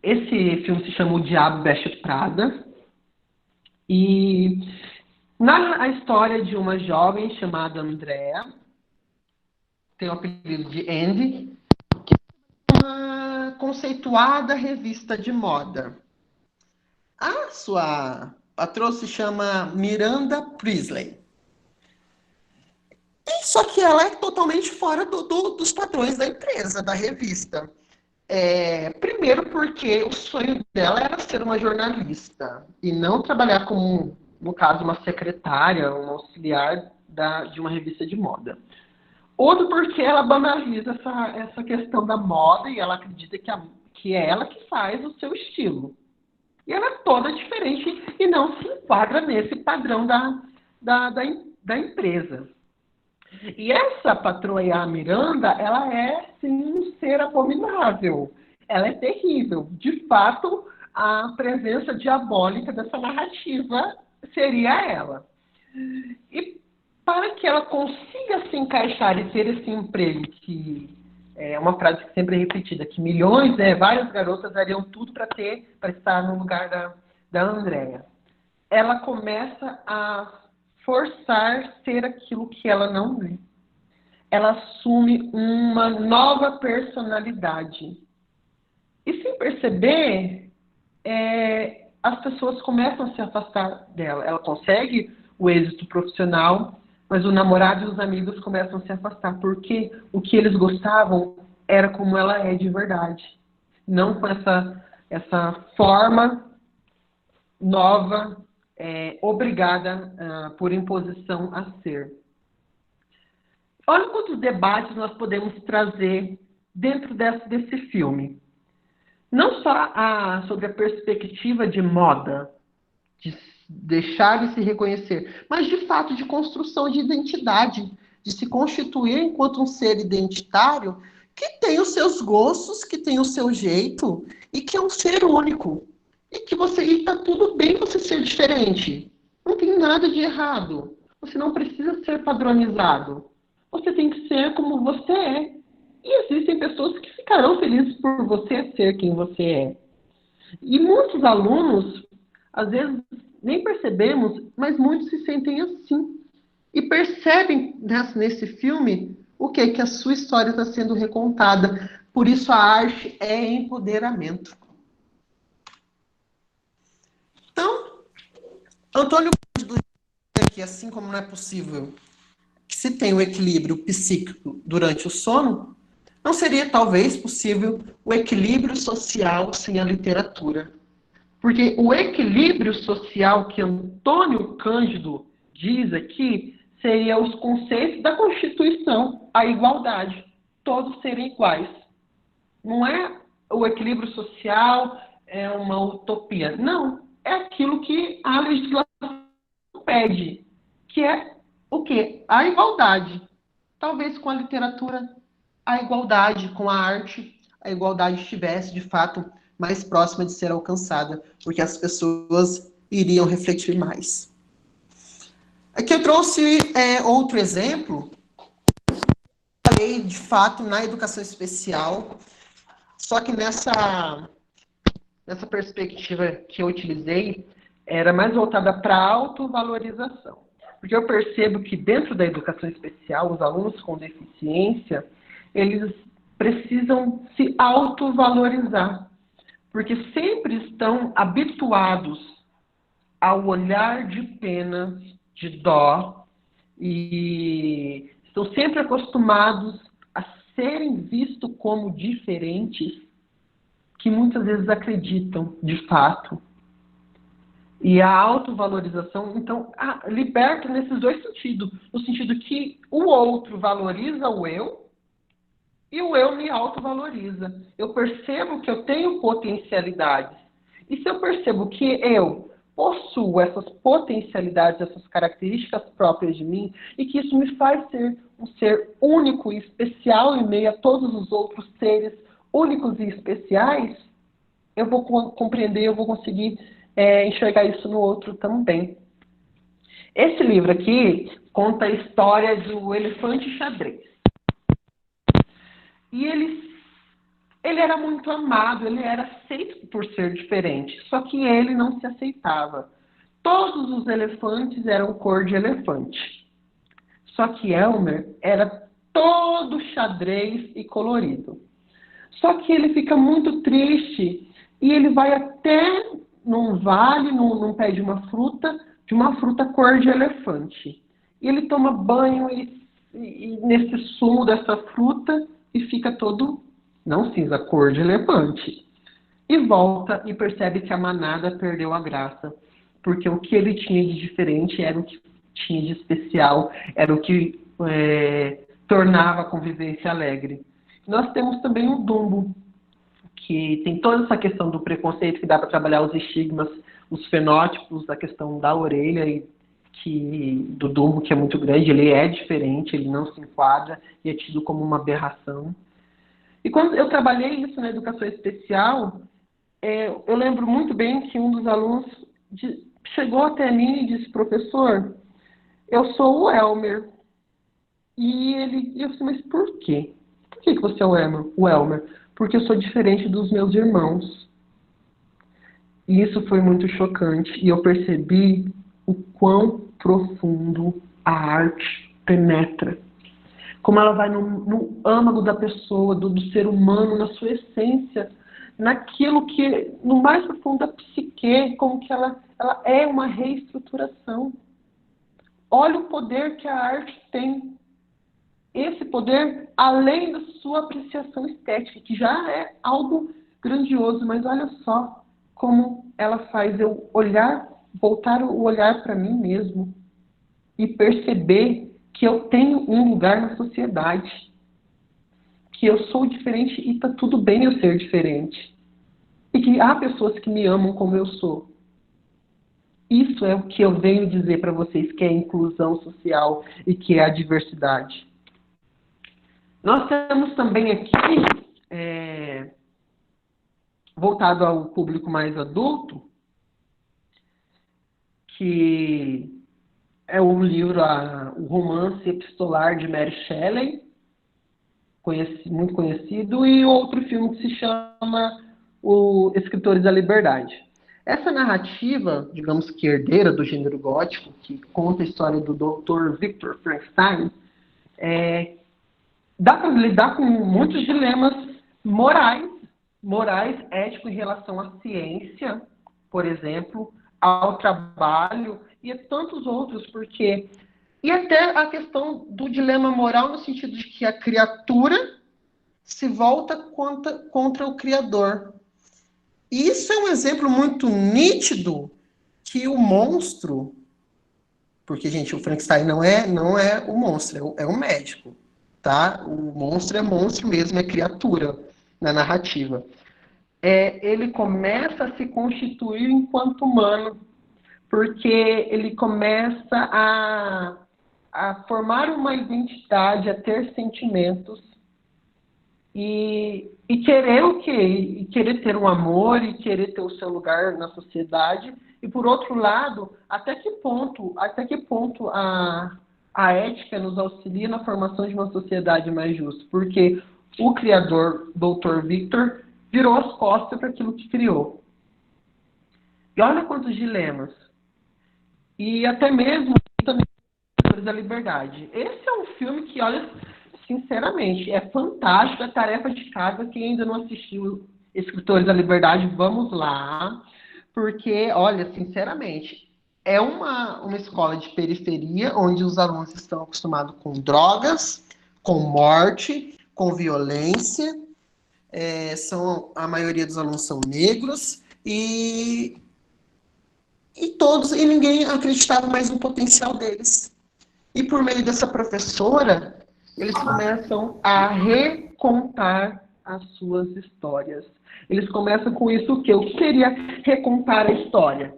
Esse filme se chama O Diabo Veste Prada, e narra a história de uma jovem chamada Andrea, tem o apelido de Andy, que é uma conceituada revista de moda. A sua patroa se chama Miranda Priestley. Só que ela é totalmente fora dos padrões da empresa, da revista. Primeiro porque o sonho dela era ser uma jornalista e não trabalhar como, no caso, uma secretária, um auxiliar de uma revista de moda. Outro porque ela banaliza essa questão da moda e ela acredita que é ela que faz o seu estilo. E ela é toda diferente e não se enquadra nesse padrão da empresa. E essa patroa, a Miranda, ela é, sim, um ser abominável. Ela é terrível. De fato, a presença diabólica dessa narrativa seria ela. E para que ela consiga se encaixar e ter esse emprego, que é uma frase que sempre é repetida, que milhões, várias garotas dariam tudo para estar no lugar da Andrea. Ela começa a forçar ser aquilo que ela não é. Ela assume uma nova personalidade. E sem perceber, as pessoas começam a se afastar dela. Ela consegue o êxito profissional, mas o namorado e os amigos começam a se afastar, porque o que eles gostavam era como ela é de verdade. Não com essa forma nova, obrigada por imposição a ser. Olha quantos debates nós podemos trazer dentro desse filme. Não só sobre a perspectiva de moda, de deixar de se reconhecer, mas de fato de construção de identidade, de se constituir enquanto um ser identitário que tem os seus gostos, que tem o seu jeito e que é um ser único. E que está tudo bem você ser diferente. Não tem nada de errado. Você não precisa ser padronizado. Você tem que ser como você é. E existem pessoas que ficarão felizes por você ser quem você é. E muitos alunos, às vezes, nem percebemos, mas muitos se sentem assim. E percebem nesse filme o que a sua história está sendo recontada. Por isso a arte é empoderamento. Então, Antônio Cândido diz que, assim como não é possível que se tenha o equilíbrio psíquico durante o sono, não seria talvez possível o equilíbrio social sem a literatura. Porque o equilíbrio social que Antônio Cândido diz aqui seria os conceitos da Constituição, a igualdade, todos serem iguais. Não é o equilíbrio social, é uma utopia. Não, é aquilo que a legislação pede, que é o quê? A igualdade. Talvez com a literatura, a igualdade, com a arte, a igualdade estivesse, de fato, mais próxima de ser alcançada, porque as pessoas iriam refletir mais. Aqui eu trouxe outro exemplo. Falei, de fato, na educação especial, só que nessa perspectiva que eu utilizei, era mais voltada para a autovalorização. Porque eu percebo que dentro da educação especial, os alunos com deficiência, eles precisam se autovalorizar. Porque sempre estão habituados ao olhar de pena, de dó, e estão sempre acostumados a serem vistos como diferentes, que muitas vezes acreditam, de fato. E a autovalorização, então, liberta nesses dois sentidos. No sentido que o outro valoriza o eu e o eu me autovaloriza. Eu percebo que eu tenho potencialidades. E se eu percebo que eu possuo essas potencialidades, essas características próprias de mim, e que isso me faz ser um ser único e especial em meio a todos os outros seres únicos e especiais, eu vou compreender, eu vou conseguir enxergar isso no outro também. Esse livro aqui conta a história do elefante xadrez. E ele era muito amado, ele era aceito por ser diferente, só que ele não se aceitava. Todos os elefantes eram cor de elefante. Só que Elmer era todo xadrez e colorido. Só que ele fica muito triste e ele vai até num vale, num pé de uma fruta cor de elefante. E ele toma banho e nesse sumo dessa fruta e fica todo, não cinza, cor de elefante. E volta e percebe que a manada perdeu a graça. Porque o que ele tinha de diferente era o que tinha de especial, era o que tornava a convivência alegre. Nós temos também o Dumbo, que tem toda essa questão do preconceito, que dá para trabalhar os estigmas, os fenótipos, a questão da orelha do Dumbo, que é muito grande, ele é diferente, ele não se enquadra e é tido como uma aberração. E quando eu trabalhei isso na educação especial, eu lembro muito bem que um dos alunos chegou até mim e disse: professor, eu sou o Elmer. E eu disse: mas por quê? Por que você é o Elmer? Porque eu sou diferente dos meus irmãos. E isso foi muito chocante. E eu percebi o quão profundo a arte penetra. Como ela vai no âmago da pessoa, do ser humano, na sua essência, naquilo que, no mais profundo da psique, como que ela é uma reestruturação. Olha o poder que a arte tem. Esse poder, além da sua apreciação estética, que já é algo grandioso, mas olha só como ela faz eu voltar o olhar para mim mesmo e perceber que eu tenho um lugar na sociedade, que eu sou diferente e está tudo bem eu ser diferente, e que há pessoas que me amam como eu sou. Isso é o que eu venho dizer para vocês, que é a inclusão social e que é a diversidade. Nós temos também aqui, voltado ao público mais adulto, que é o livro, o romance epistolar de Mary Shelley, muito conhecido, e outro filme que se chama Os Escritores da Liberdade. Essa narrativa, digamos que herdeira do gênero gótico, que conta a história do Dr. Victor Frankenstein, dá para lidar com muitos dilemas morais, éticos em relação à ciência, por exemplo, ao trabalho e tantos outros, porque... E até a questão do dilema moral, no sentido de que a criatura se volta contra o Criador. E isso é um exemplo muito nítido que o monstro, porque, gente, o Frankenstein não é o monstro, é o médico, tá? O monstro é monstro mesmo, é criatura na narrativa. Ele começa a se constituir enquanto humano, porque ele começa a formar uma identidade, a ter sentimentos e querer o quê? E querer ter um amor e querer ter o seu lugar na sociedade. E, por outro lado, até que ponto a ética nos auxilia na formação de uma sociedade mais justa? Porque o criador, Dr. Victor, virou as costas para aquilo que criou. E olha quantos dilemas. E até mesmo também da Liberdade. Esse é um filme que, olha, sinceramente, é fantástico, é tarefa de casa. Quem ainda não assistiu Escritores da Liberdade, vamos lá. Porque, olha, sinceramente, é uma escola de periferia, onde os alunos estão acostumados com drogas, com morte, com violência. A maioria dos alunos são negros e ninguém acreditava mais no potencial deles. E por meio dessa professora, eles começam a recontar as suas histórias. Eles começam com isso o quê? O que seria recontar a história?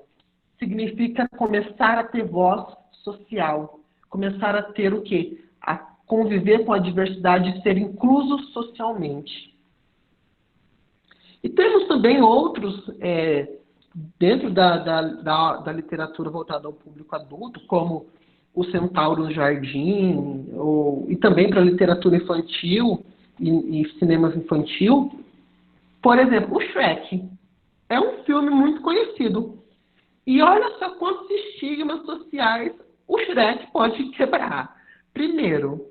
Significa começar a ter voz social. Começar a ter o quê? A conviver com a diversidade e ser incluso socialmente. E temos também outros, dentro da literatura voltada ao público adulto, como O Centauro no Jardim, e também para a literatura infantil e cinema infantil. Por exemplo, o Shrek é um filme muito conhecido. E olha só quantos estigmas sociais o Shrek pode quebrar. Primeiro,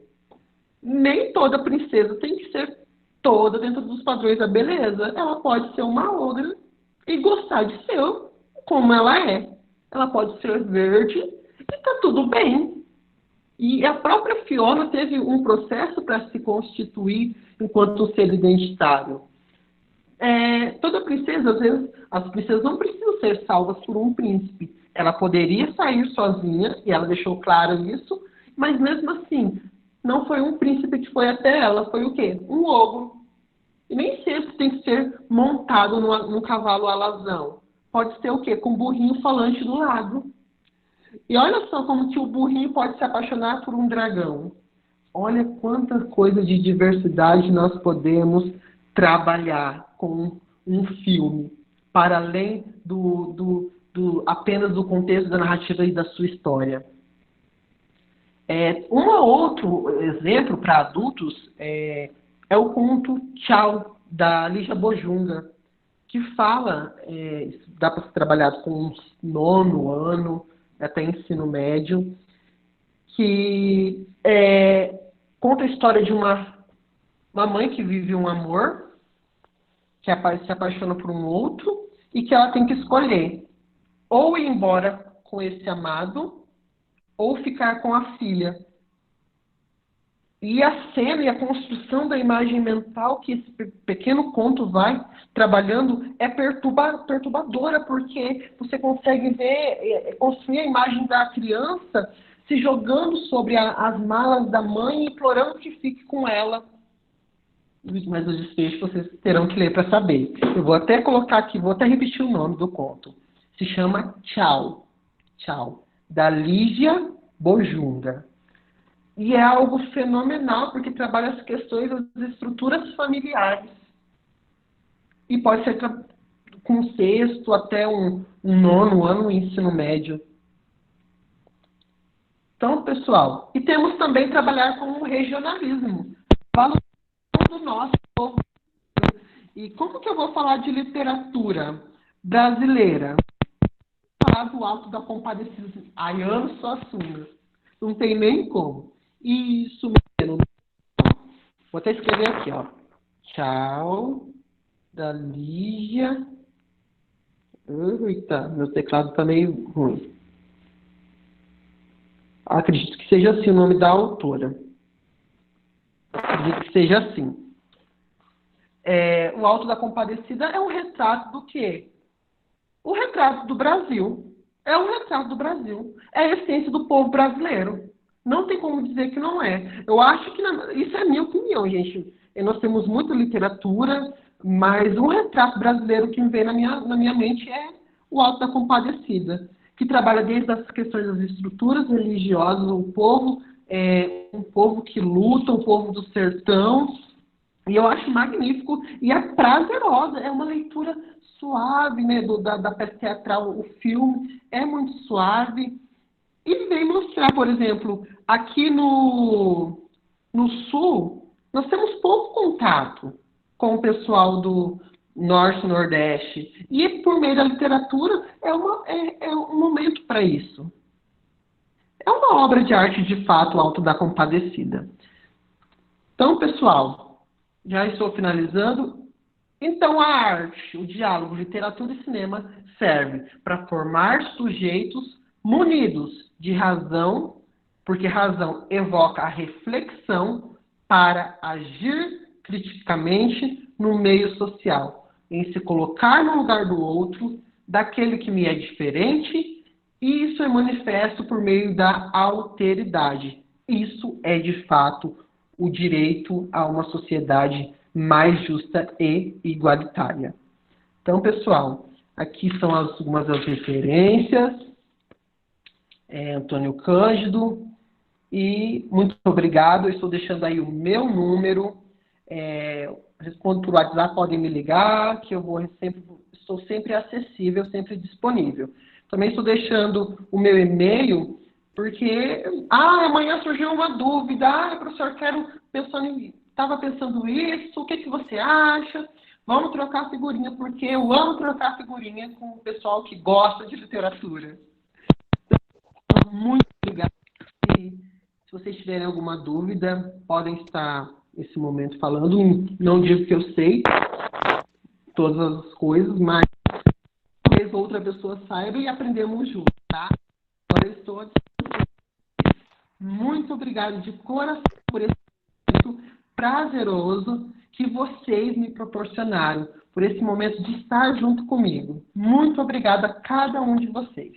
nem toda princesa tem que ser toda dentro dos padrões da beleza. Ela pode ser uma ogra e gostar de ser como ela é. Ela pode ser verde e tá tudo bem. E a própria Fiona teve um processo para se constituir enquanto ser identitário. Toda princesa, às vezes, as princesas não precisam ser salvas por um príncipe. Ela poderia sair sozinha, e ela deixou claro isso, mas mesmo assim, não foi um príncipe que foi até ela, foi o quê? Um ogro. E nem sempre tem que ser montado num cavalo alazão. Pode ser o quê? Com um burrinho falante do lado. E olha só como que o burrinho pode se apaixonar por um dragão. Olha quanta coisa de diversidade nós podemos trabalhar com um filme, para além apenas do contexto da narrativa e da sua história. Um outro exemplo para adultos é o conto Tchau, da Lígia Bojunga, que fala, dá para ser trabalhado com um 9º ano, até ensino médio, que conta a história de uma mãe que vive um amor, que se apaixona por um outro, e que ela tem que escolher ou ir embora com esse amado, ou ficar com a filha. E a cena e a construção da imagem mental que esse pequeno conto vai trabalhando é perturbadora, porque você consegue ver, construir a imagem da criança se jogando sobre as malas da mãe e implorando que fique com ela. Mas o desfecho vocês terão que ler para saber. Eu vou até colocar aqui, vou até repetir o nome do conto. Se chama Tchau. Tchau. Da Lígia Bojunga. E é algo fenomenal, porque trabalha as questões das estruturas familiares. E pode ser com 6º até um 9º ano no ensino médio. Então, pessoal, e temos também trabalhar com o regionalismo. Falo do nosso povo. E como que eu vou falar de literatura brasileira? Vou falar do Alto da Compadecida, Ayano Suassuna. Não tem nem como. Isso mesmo. Vou até escrever aqui, ó. Tchau, da Lígia Eita, meu teclado tá meio ruim. Acredito que seja assim o nome da autora. Acredito que seja assim. O Alto da Compadecida é um retrato do quê? O retrato do Brasil. É um retrato do Brasil. É a essência do povo brasileiro. Não tem como dizer que não é. Eu acho que isso é a minha opinião, gente. Nós temos muita literatura, mas um retrato brasileiro que me vem na minha mente é o Alto da Compadecida, que trabalha desde as questões das estruturas religiosas, o povo é um povo que luta, o povo do sertão, e eu acho magnífico e é prazerosa, é uma leitura suave, né, da peça teatral, o filme é muito suave. E vem mostrar, por exemplo, aqui no Sul, nós temos pouco contato com o pessoal do Norte e Nordeste. E por meio da literatura é um momento para isso. É uma obra de arte, de fato, o Alto da Compadecida. Então, pessoal, já estou finalizando. Então, a arte, o diálogo, literatura e cinema serve para formar sujeitos munidos de razão, porque razão evoca a reflexão para agir criticamente no meio social, em se colocar no lugar do outro, daquele que me é diferente, e isso é manifesto por meio da alteridade. Isso é, de fato, o direito a uma sociedade mais justa e igualitária. Então, pessoal, aqui são algumas das referências. Antônio Cândido. E muito obrigado. Eu estou deixando aí o meu número. Respondo por WhatsApp, podem me ligar, que eu estou sempre acessível, sempre disponível. Também estou deixando o meu e-mail, porque amanhã surgiu uma dúvida. Professor, estava pensando isso, o que você acha? Vamos trocar figurinha, porque eu amo trocar figurinha com o pessoal que gosta de literatura. Então, muito obrigado. E se vocês tiverem alguma dúvida, podem estar nesse momento falando. Não digo que eu sei todas as coisas, mas talvez outra pessoa saiba e aprendemos juntos, tá? Agora eu estou à disposição. Muito obrigado de coração por esse momento prazeroso que vocês me proporcionaram, por esse momento de estar junto comigo. Muito obrigada a cada um de vocês.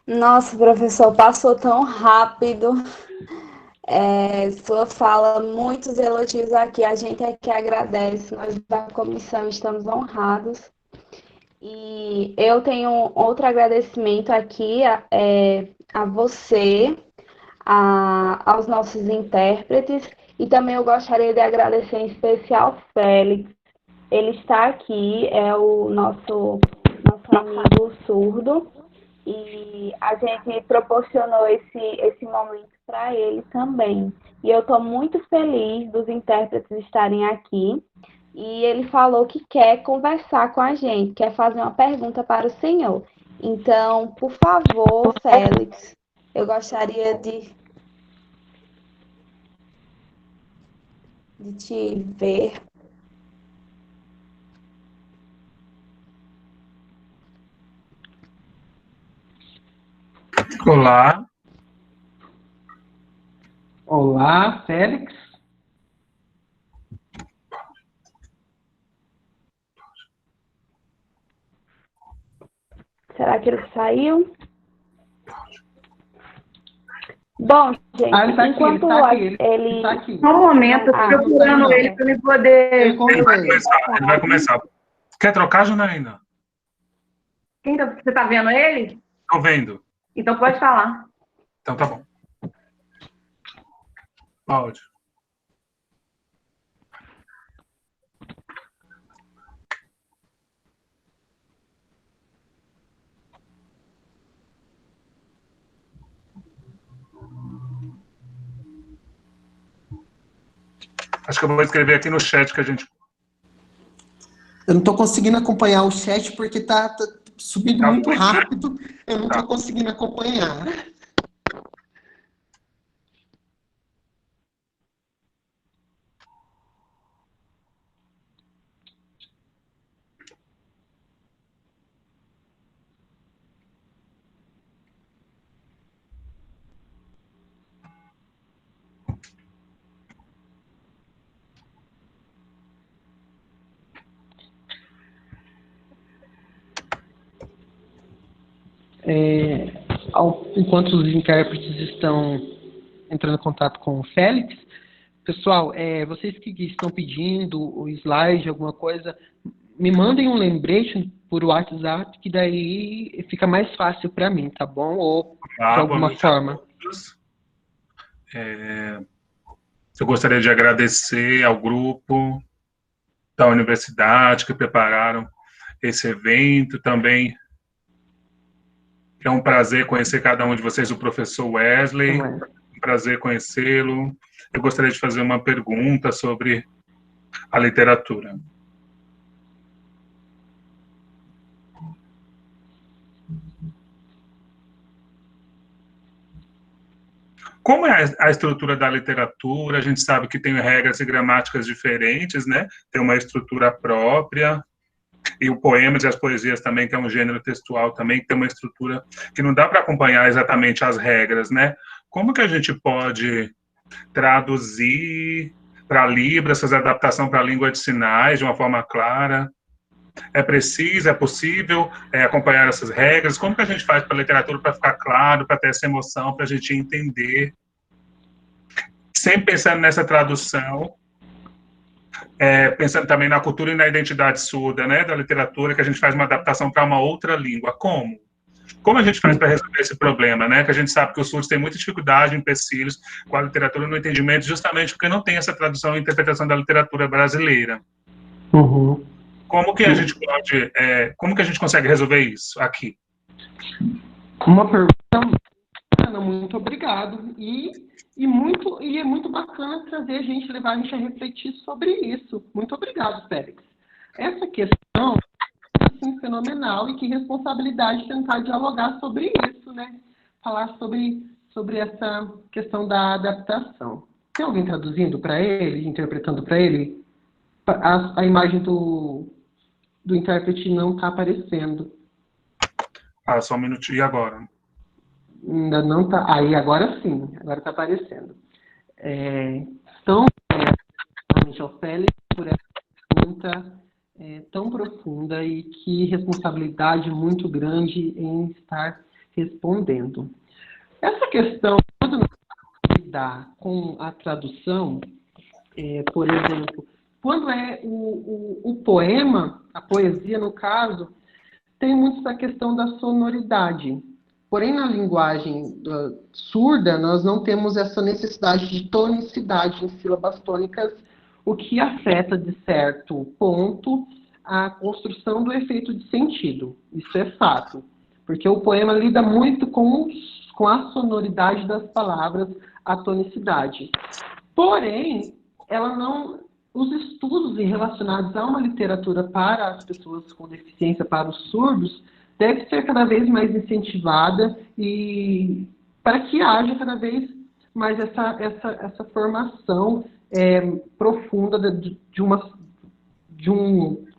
Nossa, professor, passou tão rápido. Sua fala, muitos elogios aqui. A gente é que agradece. Nós da comissão estamos honrados. E eu tenho outro agradecimento aqui a você, aos nossos intérpretes, e também eu gostaria de agradecer em especial Félix. Ele está aqui, é o nosso amigo surdo, e a gente proporcionou esse momento para ele também. E eu estou muito feliz dos intérpretes estarem aqui. E ele falou que quer conversar com a gente, quer fazer uma pergunta para o senhor. Então, por favor, Félix, eu gostaria de te ver. Olá. Olá, Félix. Será que ele saiu? Bom, gente, ele tá enquanto aqui, ele tá aqui. Um momento, eu tô procurando ele para me poder. Ele vai começar. Quer trocar, Janaína? Você está vendo ele? Estou vendo. Então pode falar. Então tá bom. Áudio. Acho que eu vou escrever aqui no chat que a gente... Eu não estou conseguindo acompanhar o chat porque tá subindo muito rápido. Eu não estou conseguindo acompanhar. enquanto os intérpretes estão entrando em contato com o Félix, pessoal, vocês que estão pedindo o slide, alguma coisa, me mandem um lembrete por WhatsApp, que daí fica mais fácil para mim, tá bom? Ou de alguma forma. Eu gostaria de agradecer ao grupo da universidade que prepararam esse evento. Também é um prazer conhecer cada um de vocês, o professor Wesley. Um prazer conhecê-lo. Eu gostaria de fazer uma pergunta sobre a literatura. Como é a estrutura da literatura? A gente sabe que tem regras e gramáticas diferentes, né? Tem uma estrutura própria. E o poemas e as poesias também, que é um gênero textual também, que tem uma estrutura que não dá para acompanhar exatamente as regras, né? Como que a gente pode traduzir para Libras essa adaptação para a língua de sinais de uma forma clara? É preciso, é possível acompanhar essas regras? Como que a gente faz para a literatura para ficar claro, para ter essa emoção, para a gente entender? Sempre pensando nessa tradução, pensando também na cultura e na identidade surda, né, da literatura, que a gente faz uma adaptação para uma outra língua. Como? Como a gente faz para resolver esse problema, né? Que a gente sabe que os surdos têm muita dificuldade, empecilhos com a literatura no entendimento, justamente porque não tem essa tradução e interpretação da literatura brasileira. Uhum. Como que a gente pode, como que a gente consegue resolver isso aqui? Uma pergunta, Ana, muito obrigado. E é muito bacana levar a gente a refletir sobre isso. Muito obrigado, Félix. Essa questão é assim, fenomenal, e que responsabilidade tentar dialogar sobre isso, né? Falar sobre essa questão da adaptação. Tem alguém traduzindo para ele, interpretando para ele? A imagem do intérprete não está aparecendo. Só um minutinho. E agora? Ainda não está. Aí, agora sim. Agora está aparecendo. Então, ao Félix por essa pergunta tão profunda, e que responsabilidade muito grande em estar respondendo. Essa questão, quando nós lidar com a tradução, por exemplo, quando é o poema, a poesia, no caso, tem muito essa questão da sonoridade. Porém, na linguagem surda, nós não temos essa necessidade de tonicidade em sílabas tônicas, o que afeta, de certo ponto, a construção do efeito de sentido. Isso é fato. Porque o poema lida muito com a sonoridade das palavras, a tonicidade. Porém, os estudos relacionados a uma literatura para as pessoas com deficiência, para os surdos, deve ser cada vez mais incentivada, e para que haja cada vez mais essa formação profunda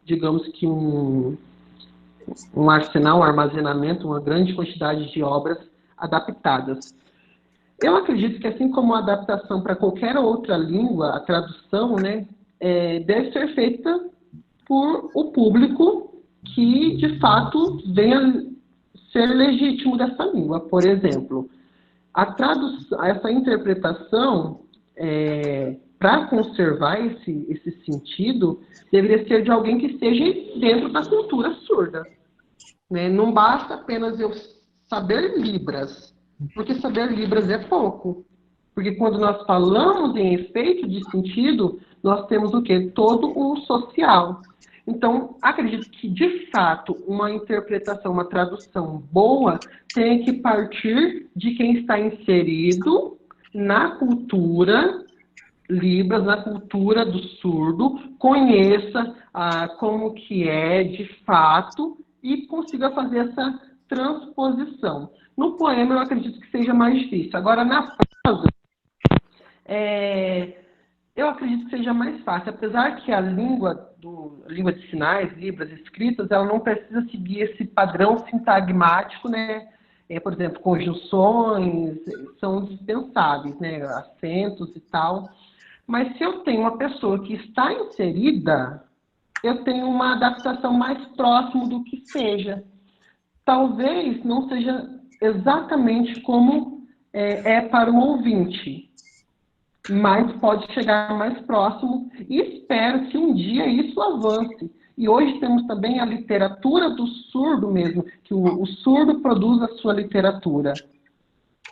digamos que um arsenal, um armazenamento, uma grande quantidade de obras adaptadas. Eu acredito que, assim como a adaptação para qualquer outra língua, a tradução, né, deve ser feita por o público que, de fato, venha ser legítimo dessa língua. Por exemplo, essa interpretação, para conservar esse sentido, deveria ser de alguém que esteja dentro da cultura surda. Né? Não basta apenas eu saber Libras, porque saber Libras é pouco. Porque quando nós falamos em efeito de sentido, nós temos o quê? Todo um social. Então, acredito que, de fato, uma interpretação, uma tradução boa tem que partir de quem está inserido na cultura Libras, na cultura do surdo, conheça como que é de fato e consiga fazer essa transposição. No poema, eu acredito que seja mais difícil. Agora, na prosa, eu acredito que seja mais fácil. Apesar que a língua de sinais, Libras, escritas, ela não precisa seguir esse padrão sintagmático, né? Por exemplo, conjunções são dispensáveis, né? Acentos e tal. Mas se eu tenho uma pessoa que está inserida, eu tenho uma adaptação mais próxima do que seja. talvez não seja exatamente como é para o ouvinte, mas pode chegar mais próximo e espero que um dia isso avance. E hoje temos também a literatura do surdo mesmo, que o surdo produz a sua literatura.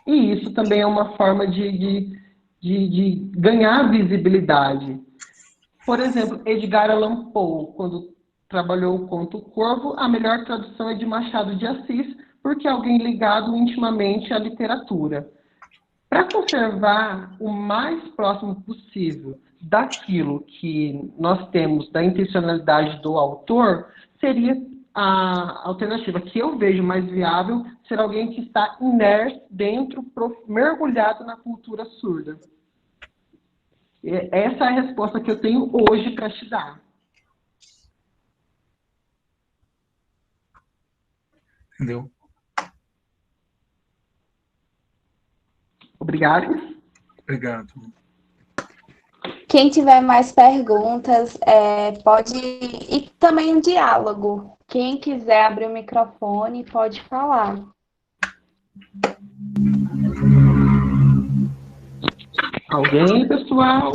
E isso também é uma forma de ganhar visibilidade. Por exemplo, Edgar Allan Poe, quando trabalhou o conto O Corvo, a melhor tradução é de Machado de Assis, porque é alguém ligado intimamente à literatura. Para conservar o mais próximo possível daquilo que nós temos da intencionalidade do autor, seria a alternativa que eu vejo mais viável ser alguém que está imerso dentro, mergulhado na cultura surda. Essa é a resposta que eu tenho hoje para te dar. Entendeu? Obrigado. Obrigado. Quem tiver mais perguntas, pode... E também um diálogo. Quem quiser abrir o microfone, pode falar. Alguém, pessoal?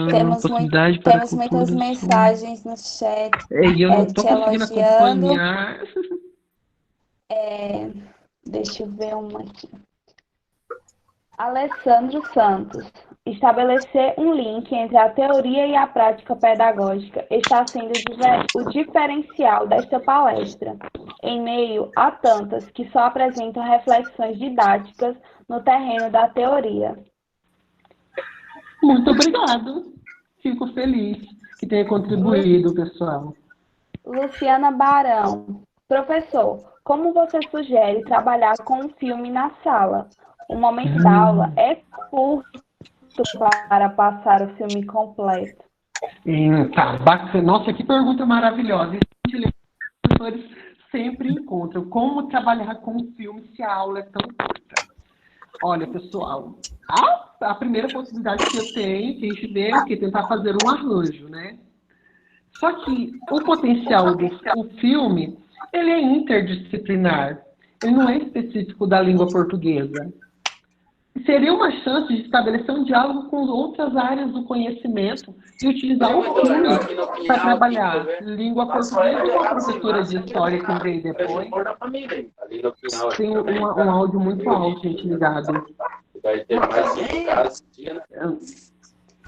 Temos muitas mensagens no chat. E eu não estou conseguindo acompanhar. Deixa eu ver uma aqui. Alessandro Santos. Estabelecer um link entre a teoria e a prática pedagógica está sendo o diferencial desta palestra, em meio a tantas que só apresentam reflexões didáticas no terreno da teoria. Muito obrigado. Fico feliz que tenha contribuído, pessoal. Luciana Barão. Professor, como você sugere trabalhar com um filme na sala? O momento da aula é curto para passar o filme completo. Tá, bacana. Nossa, que pergunta maravilhosa. Os professores sempre encontram como trabalhar com um filme se a aula é tão curta. Olha, pessoal, a primeira possibilidade que eu tenho, que a gente vê, é o quê? Tentar fazer um arranjo, né? Só que o potencial do filme, ele é interdisciplinar. Ele não é específico da língua portuguesa. Seria uma chance de estabelecer um diálogo com outras áreas do conhecimento e utilizar o filme para trabalhar língua portuguesa com a professora de história que veio depois. Tem um áudio muito alto, gente, ligado.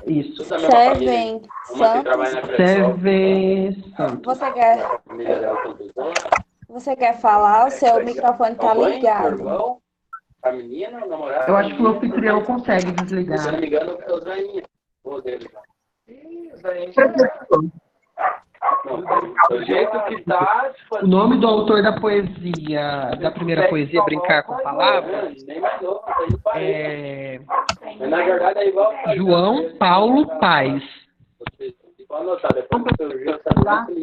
Isso. Servem Santos. Você quer falar? O seu microfone está ligado. A menina, o namorado. Eu acho que o anfitrião consegue desligar. Se não me engano, é o Zainha. Vou dele. Do jeito que tá. O nome do autor da poesia, da primeira poesia, Brincar com Palavras, é João Paulo Paes.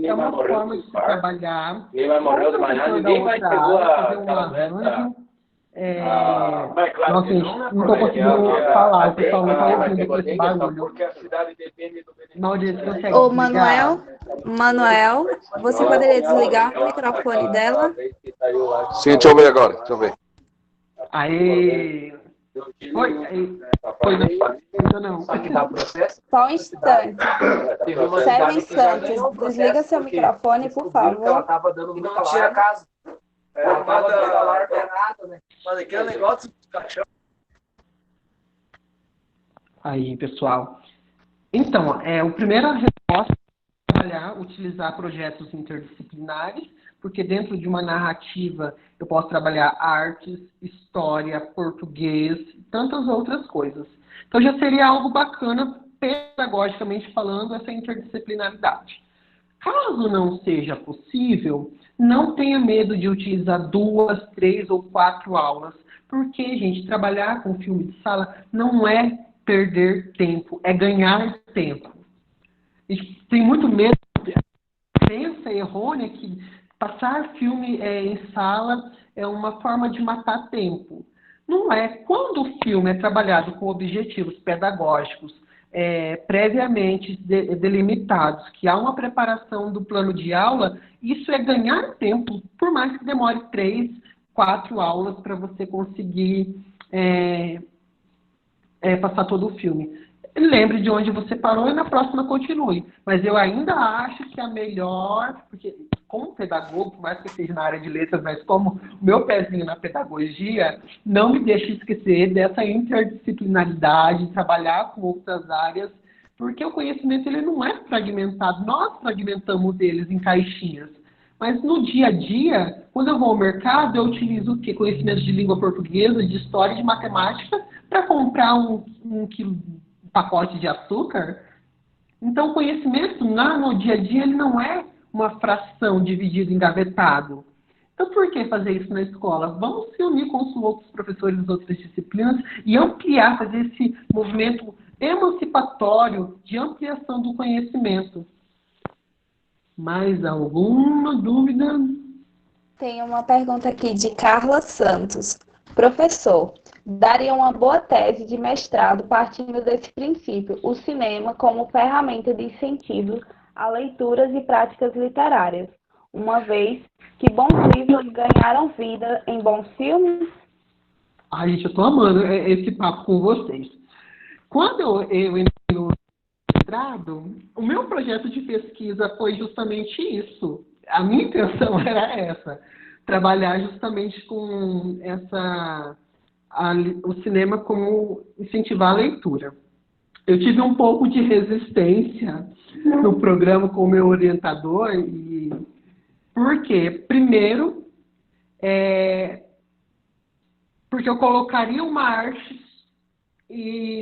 É uma forma de se trabalhar. Ninguém vai morrer de manhã, ninguém vai fazer um arranjo. Nossa, gente, não estou conseguindo falar, o pessoal não está ouvindo com esse barulho. Maurício, consegue Ô, Manuel, você poderia desligar o microfone dela? Sim, deixa eu ver agora, deixa eu ver. Aí. Foi, não. Só um instante. Servem Santos, desliga seu microfone, por favor. Ela tava dando no caso. Ela tava dando alarme errado, né? Mas aquele negócio do caixão. Aí, pessoal. Então, a primeira resposta é trabalhar, utilizar projetos interdisciplinares, porque dentro de uma narrativa eu posso trabalhar artes, história, português, tantas outras coisas. Então já seria algo bacana, pedagogicamente falando, essa interdisciplinaridade. Caso não seja possível, não tenha medo de utilizar 2, 3 ou 4 aulas, porque, gente, trabalhar com filme de sala não é perder tempo, é ganhar tempo. A gente tem muito medo, crença errônea que passar filme em sala é uma forma de matar tempo. Não é. Quando o filme é trabalhado com objetivos pedagógicos, previamente delimitados, que há uma preparação do plano de aula, isso é ganhar tempo, por mais que demore 3, 4 aulas para você conseguir passar todo o filme. Lembre de onde você parou e na próxima continue. Mas eu ainda acho que a melhor, porque como pedagogo, por mais que eu esteja na área de letras, mas como o meu pezinho na pedagogia, não me deixe esquecer dessa interdisciplinaridade, trabalhar com outras áreas, porque o conhecimento ele não é fragmentado, nós fragmentamos eles em caixinhas. Mas no dia a dia, quando eu vou ao mercado, eu utilizo o quê? Conhecimentos de língua portuguesa, de história e de matemática para comprar um pacote de açúcar. Então, o conhecimento no dia a dia ele não é uma fração dividida, engavetado. Então, por que fazer isso na escola? Vamos se unir com os outros professores das outras disciplinas e ampliar, fazer esse movimento emancipatório de ampliação do conhecimento. Mais alguma dúvida? Tem uma pergunta aqui de Carla Santos. Professor, daria uma boa tese de mestrado partindo desse princípio, o cinema como ferramenta de incentivo a leituras e práticas literárias, uma vez que bons livros ganharam vida em bons filmes? Ai, gente, eu tô amando esse papo com vocês. Quando eu entrei no mestrado, o meu projeto de pesquisa foi justamente isso. A minha intenção era essa, trabalhar justamente com o cinema como incentivar a leitura. Eu tive um pouco de resistência no programa com o meu orientador, por quê? Primeiro, porque eu colocaria uma arte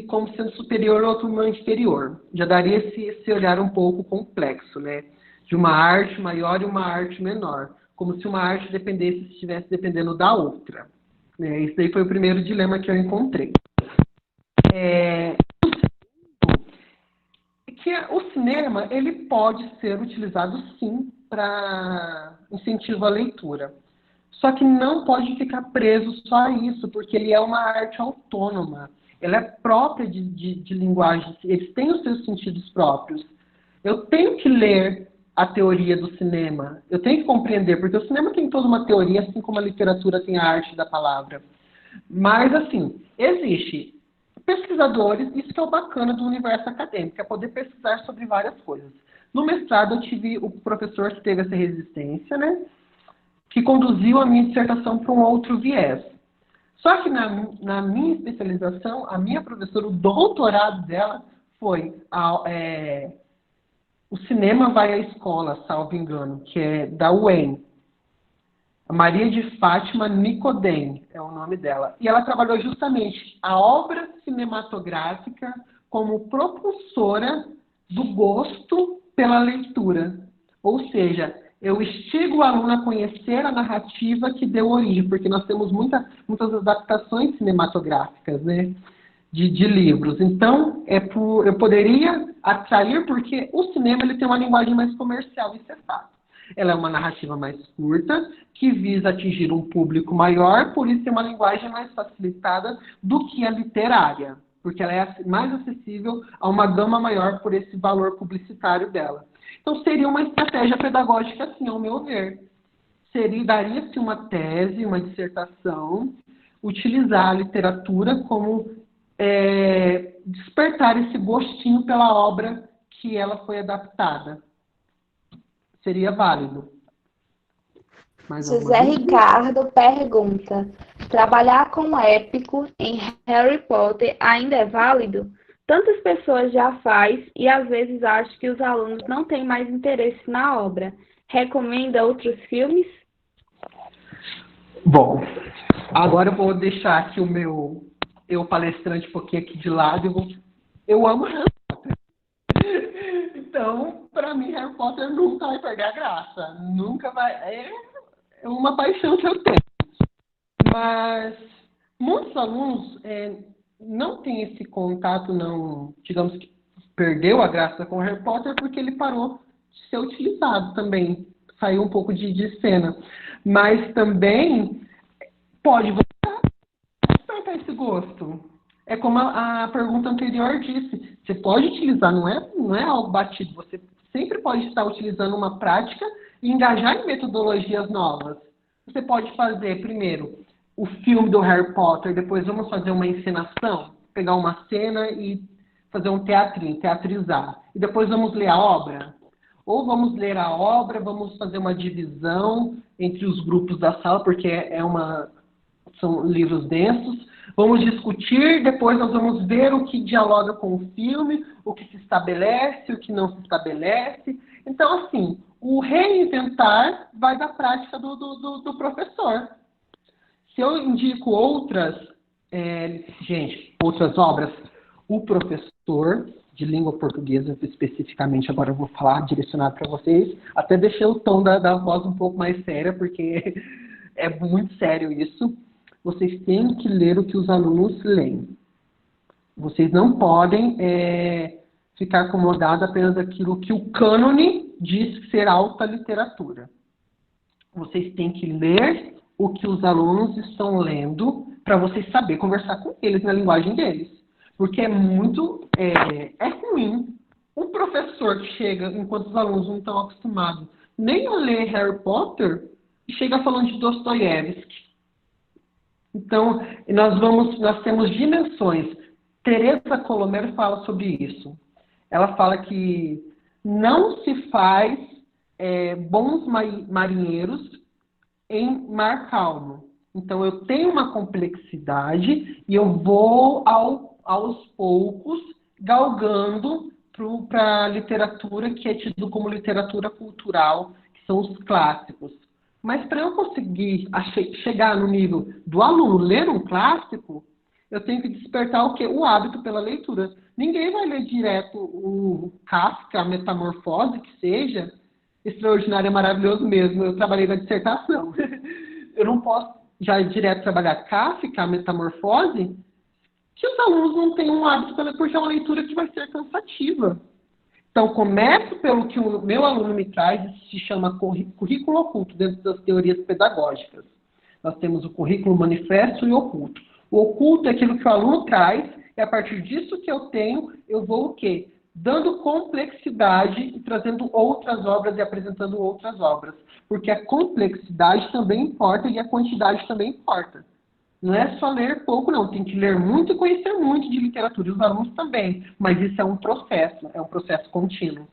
como sendo superior ao outro inferior. Já daria esse olhar um pouco complexo, né? De uma arte maior e uma arte menor. Como se uma arte estivesse dependendo da outra. Esse daí foi o primeiro dilema que eu encontrei. O cinema ele pode ser utilizado, sim, para incentivo à leitura. Só que não pode ficar preso só a isso, porque ele é uma arte autônoma. Ela é própria de linguagem, eles têm os seus sentidos próprios. Eu tenho que ler a teoria do cinema, eu tenho que compreender, porque o cinema tem toda uma teoria, assim como a literatura tem a arte da palavra. Mas, assim, existe pesquisadores, isso que é o bacana do universo acadêmico, é poder pesquisar sobre várias coisas. No mestrado, eu tive o professor que teve essa resistência, né, que conduziu a minha dissertação para um outro viés. Só que na minha especialização, a minha professora, o doutorado dela foi o cinema vai à escola, salvo engano, que é da UEM. Maria de Fátima Nicodem é o nome dela. E ela trabalhou justamente a obra cinematográfica como propulsora do gosto pela leitura. Ou seja, eu instigo o aluno a conhecer a narrativa que deu origem, porque nós temos muitas adaptações cinematográficas, né, de livros. Então, eu poderia atrair, porque o cinema ele tem uma linguagem mais comercial, isso é fato. Ela é uma narrativa mais curta, que visa atingir um público maior, por isso é uma linguagem mais facilitada do que a literária, porque ela é mais acessível a uma gama maior por esse valor publicitário dela. Então, seria uma estratégia pedagógica, assim, ao meu ver. Daria-se uma tese, uma dissertação, utilizar a literatura como despertar esse gostinho pela obra que ela foi adaptada. Seria válido. José Ricardo pergunta: trabalhar com épico em Harry Potter ainda é válido? Tantas pessoas já faz e às vezes acho que os alunos não têm mais interesse na obra. Recomenda outros filmes? Bom, agora eu vou deixar aqui eu palestrante um pouquinho aqui de lado. Eu amo Harry Potter. Então, para mim, Harry Potter nunca vai perder a graça. Nunca vai. É uma paixão que eu tenho. Mas muitos alunos não têm esse contato, não, digamos que perdeu a graça com Harry Potter porque ele parou de ser utilizado também. Saiu um pouco de cena. Mas também pode voltar a despertar esse gosto. É como a pergunta anterior disse. Você pode utilizar, não é algo batido, você sempre pode estar utilizando uma prática e engajar em metodologias novas. Você pode fazer, primeiro, o filme do Harry Potter, depois vamos fazer uma encenação, pegar uma cena e fazer um teatrinho, teatrizar. E depois vamos ler a obra. Ou vamos ler a obra, vamos fazer uma divisão entre os grupos da sala, porque são livros densos. Vamos discutir, depois nós vamos ver o que dialoga com o filme, o que se estabelece, o que não se estabelece. Então, assim, o reinventar vai da prática do professor. Se eu indico outras obras, o professor de língua portuguesa, especificamente, agora eu vou falar direcionado para vocês, até deixei o tom da voz um pouco mais séria, porque é muito sério isso. Vocês têm que ler o que os alunos leem. Vocês não podem ficar acomodados apenas daquilo que o cânone diz ser alta literatura. Vocês têm que ler o que os alunos estão lendo para vocês saberem conversar com eles na linguagem deles. Porque é ruim um professor que chega, enquanto os alunos não estão acostumados nem a ler Harry Potter, e chega falando de Dostoiévski. Então, nós temos dimensões. Teresa Colomero fala sobre isso. Ela fala que não se faz bons marinheiros em mar calmo. Então, eu tenho uma complexidade e eu vou aos poucos galgando para a literatura que é tido como literatura cultural, que são os clássicos. Mas para eu conseguir chegar no nível do aluno ler um clássico, eu tenho que despertar o quê? O hábito pela leitura. Ninguém vai ler direto o Kafka, a Metamorfose, que seja extraordinário, é maravilhoso mesmo. Eu trabalhei na dissertação. Eu não posso já direto trabalhar Kafka, a Metamorfose, que os alunos não têm um hábito porque é uma leitura que vai ser cansativa. Então, começo pelo que o meu aluno me traz, isso se chama currículo oculto, dentro das teorias pedagógicas. Nós temos o currículo manifesto e oculto. O oculto é aquilo que o aluno traz, e a partir disso que eu vou o quê? Dando complexidade e trazendo outras obras e apresentando outras obras. Porque a complexidade também importa e a quantidade também importa. Não é só ler pouco, não. Tem que ler muito e conhecer muito de literatura. E os alunos também. Mas isso é um processo contínuo.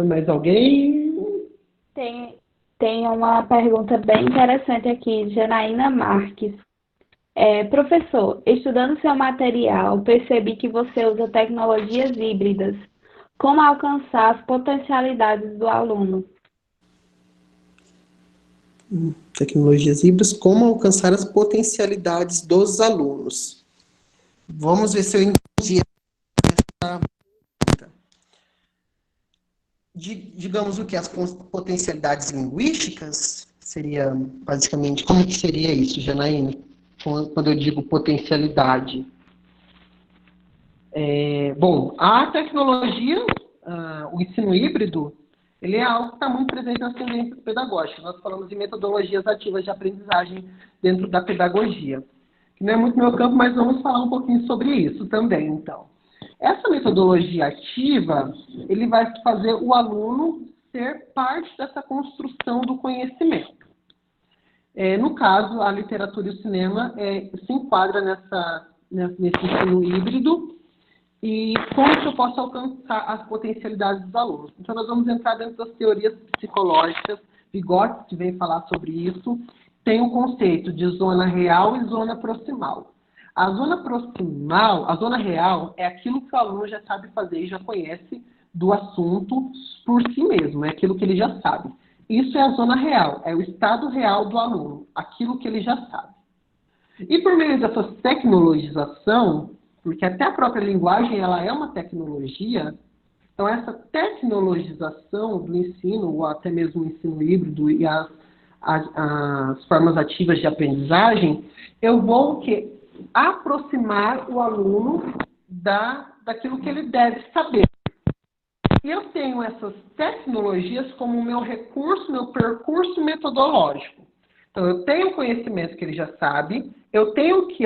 Mais alguém? Tem uma pergunta bem interessante aqui, Janaína Marques. Professor, estudando seu material, percebi que você usa tecnologias híbridas. Como alcançar as potencialidades do aluno? Tecnologias híbridas, como alcançar as potencialidades dos alunos. Vamos ver se eu entendi essa pergunta. Digamos o que? As potencialidades linguísticas? Seria, basicamente, como que seria isso, Janaína? Quando eu digo potencialidade. Bom, a tecnologia, o ensino híbrido, ele é algo que está muito presente nas tendências pedagógicas. Nós falamos de metodologias ativas de aprendizagem dentro da pedagogia. Que não é muito meu campo, mas vamos falar um pouquinho sobre isso também, então. Essa metodologia ativa, ele vai fazer o aluno ser parte dessa construção do conhecimento. No caso, a literatura e o cinema se enquadra nesse ensino híbrido. E como que eu posso alcançar as potencialidades dos alunos? Então, nós vamos entrar dentro das teorias psicológicas. Vygotsky, que vem falar sobre isso, tem o conceito de zona real e zona proximal. A zona real é aquilo que o aluno já sabe fazer e já conhece do assunto por si mesmo, é aquilo que ele já sabe. Isso é a zona real, é o estado real do aluno, aquilo que ele já sabe. E por meio dessa tecnologização, porque até a própria linguagem ela é uma tecnologia, então essa tecnologização do ensino, ou até mesmo o ensino híbrido e as formas ativas de aprendizagem, eu vou aproximar o aluno daquilo que ele deve saber. E eu tenho essas tecnologias como meu recurso, meu percurso metodológico. Então, eu tenho o conhecimento que ele já sabe, eu tenho que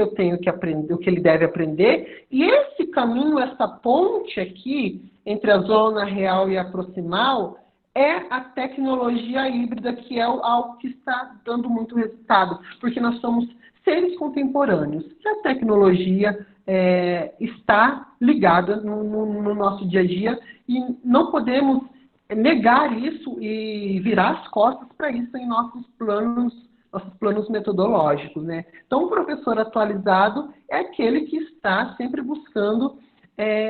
aprender, o que ele deve aprender, e esse caminho, essa ponte aqui, entre a zona real e a proximal, é a tecnologia híbrida, que é algo que está dando muito resultado, porque nós somos seres contemporâneos, e a tecnologia está ligada no nosso dia a dia, e não podemos negar isso e virar as costas para isso em nossos planos metodológicos, né? Então, o professor atualizado é aquele que está sempre buscando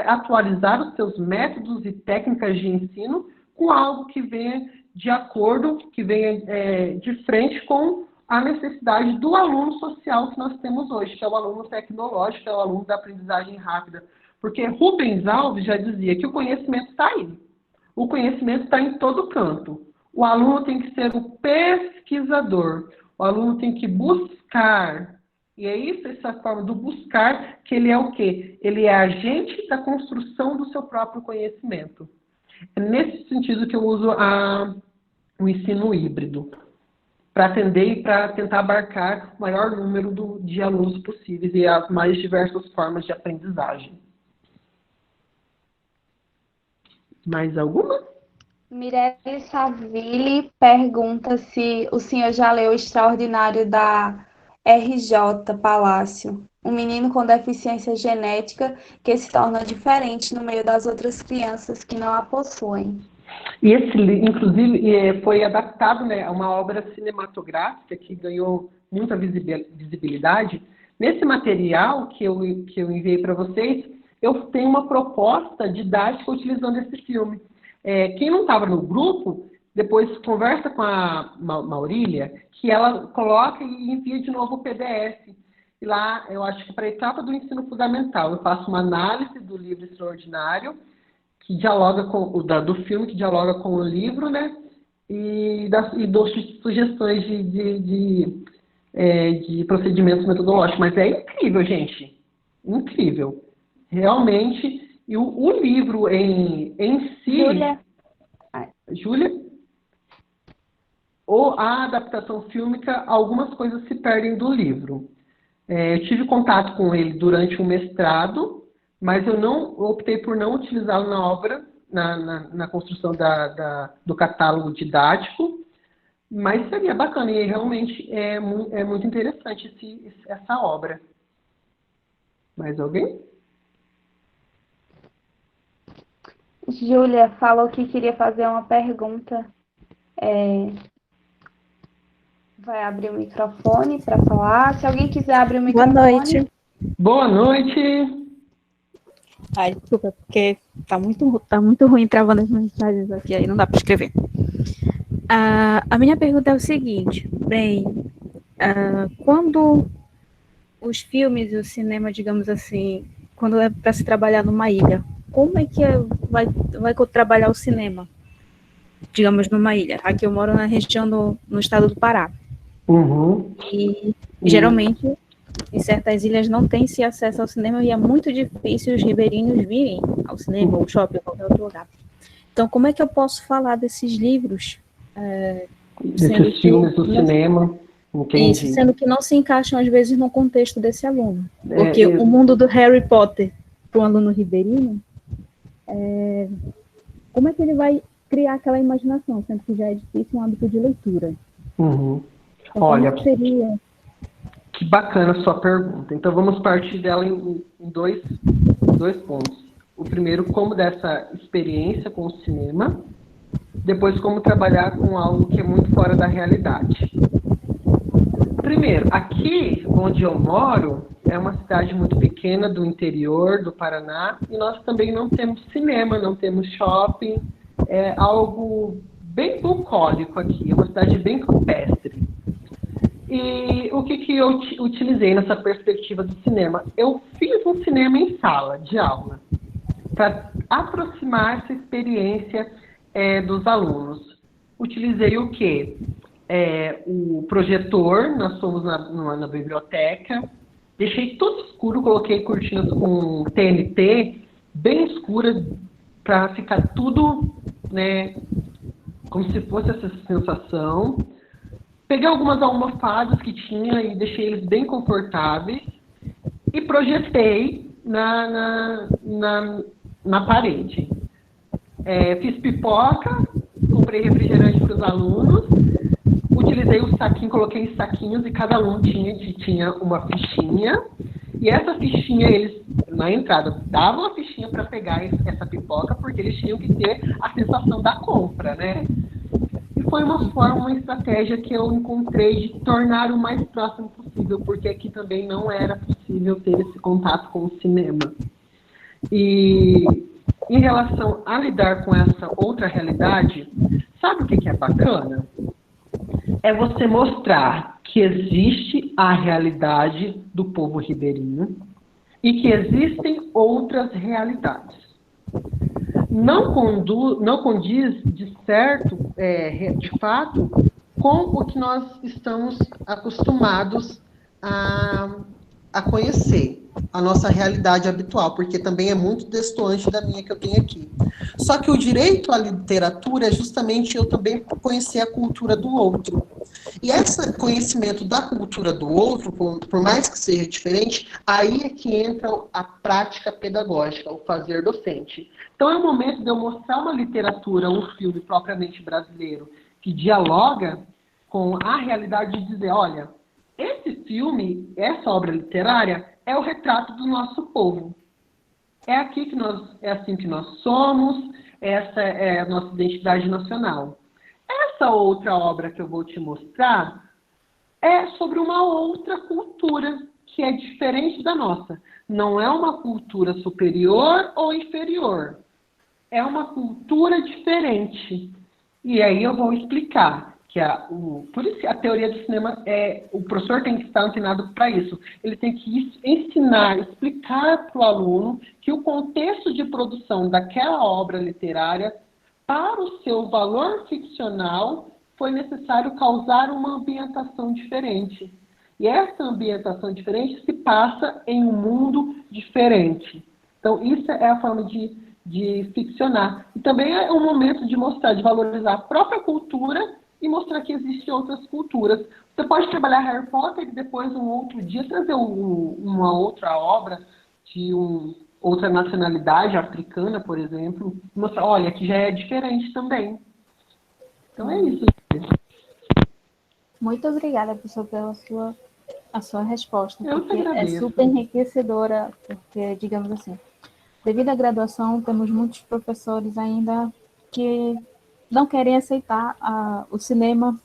atualizar os seus métodos e técnicas de ensino com algo que venha de acordo, que venha de frente com a necessidade do aluno social que nós temos hoje, que é o aluno tecnológico, que é o aluno da aprendizagem rápida. Porque Rubens Alves já dizia que o conhecimento está aí. O conhecimento está em todo canto. O aluno tem que ser o pesquisador. O aluno tem que buscar. E é isso, essa forma do buscar, que ele é o quê? Ele é agente da construção do seu próprio conhecimento. É nesse sentido que eu uso o ensino híbrido, para atender e para tentar abarcar o maior número de alunos possíveis e as mais diversas formas de aprendizagem. Mais alguma? Mirelle Saville pergunta se o senhor já leu O Extraordinário da R.J. Palácio, um menino com deficiência genética que se torna diferente no meio das outras crianças que não a possuem. E esse, inclusive, foi adaptado, né, a uma obra cinematográfica que ganhou muita visibilidade. Nesse material que eu enviei para vocês, eu tenho uma proposta didática utilizando esse filme. Quem não estava no grupo, depois conversa com a Maurília, que ela coloca e envia de novo o PDF. E lá, eu acho que para a etapa do ensino fundamental, eu faço uma análise do livro Extraordinário, que dialoga do filme, que dialoga com o livro, né? E dou sugestões de procedimentos metodológicos. Mas é incrível, gente. Incrível. Realmente. E o livro em si... Júlia? Ou a adaptação fílmica, algumas coisas se perdem do livro. Eu tive contato com ele durante um mestrado, mas eu optei por não utilizá-lo na obra, na construção do catálogo didático, mas seria bacana, e realmente é muito interessante essa obra. Mais alguém? Júlia falou que queria fazer uma pergunta. Vai abrir o microfone para falar. Se alguém quiser abrir o microfone... Boa noite. Boa noite. Ai, desculpa, porque tá muito ruim travando as mensagens aqui, aí não dá para escrever. A minha pergunta é o seguinte, quando os filmes e o cinema, digamos assim, quando é para se trabalhar numa ilha, como é que vai trabalhar o cinema, digamos, numa ilha? Aqui eu moro na região no estado do Pará. Uhum. E geralmente em certas ilhas não tem-se acesso ao cinema e é muito difícil os ribeirinhos virem ao cinema, ou shopping, ou qualquer outro lugar. Então, como é que eu posso falar desses livros? Desses filmes do cinema, entendi. Isso, sendo que não se encaixam, às vezes, no contexto desse aluno. Porque o mundo do Harry Potter, para um aluno ribeirinho, como é que ele vai criar aquela imaginação, sendo que já é difícil um hábito de leitura? Uhum. Então, olha, seria... que bacana a sua pergunta. Então, vamos partir dela em dois pontos. O primeiro, como dessa experiência com o cinema. Depois, como trabalhar com algo que é muito fora da realidade. Primeiro, aqui onde eu moro, é uma cidade muito pequena do interior do Paraná, e nós também não temos cinema, não temos shopping, é algo bem bucólico aqui, é uma cidade bem campestre. E o que eu utilizei nessa perspectiva do cinema? Eu fiz um cinema em sala de aula, para aproximar essa experiência dos alunos. Utilizei o quê? O projetor, nós fomos na biblioteca, deixei tudo escuro, coloquei cortinas com TNT, bem escura, para ficar tudo, né, como se fosse essa sensação. Peguei algumas almofadas que tinha e deixei eles bem confortáveis e projetei na parede. Fiz pipoca, comprei refrigerante para os alunos, utilizei o saquinho, coloquei em saquinhos e cada aluno tinha uma fichinha. E essa fichinha, eles, na entrada, davam a fichinha para pegar essa pipoca, porque eles tinham que ter a sensação da compra, né? E foi uma estratégia que eu encontrei de tornar o mais próximo possível, porque aqui também não era possível ter esse contato com o cinema. E em relação a lidar com essa outra realidade, sabe o que é bacana? É você mostrar que existe a realidade do povo ribeirinho e que existem outras realidades. Não condiz de fato, com o que nós estamos acostumados a conhecer, a nossa realidade habitual, porque também é muito destoante da minha que eu tenho aqui. Só que o direito à literatura é justamente eu também conhecer a cultura do outro. E esse conhecimento da cultura do outro, por mais que seja diferente, aí é que entra a prática pedagógica, o fazer docente. Então é o momento de eu mostrar uma literatura, um filme propriamente brasileiro, que dialoga com a realidade de dizer, olha, esse filme, essa obra literária, é o retrato do nosso povo. É assim que nós somos, essa é a nossa identidade nacional. Essa outra obra que eu vou te mostrar é sobre uma outra cultura que é diferente da nossa. Não é uma cultura superior ou inferior. É uma cultura diferente. E aí eu vou explicar que por isso que a teoria do cinema o professor tem que estar antenado para isso. Ele tem que ensinar, explicar para o aluno que o contexto de produção daquela obra literária, para o seu valor ficcional, foi necessário causar uma ambientação diferente. E essa ambientação diferente se passa em um mundo diferente. Então, isso é a forma de ficcionar. E também é um momento de mostrar, de valorizar a própria cultura e mostrar que existem outras culturas. Você pode trabalhar Harry Potter e depois, um outro dia, trazer uma outra obra de outra nacionalidade, africana, por exemplo, e mostrar, olha, que já é diferente também. Então é isso. Muito obrigada, professor, pela sua resposta, Eu porque que agradeço. é super enriquecedora, porque, digamos assim, devido à graduação, temos muitos professores ainda que não querem aceitar o cinema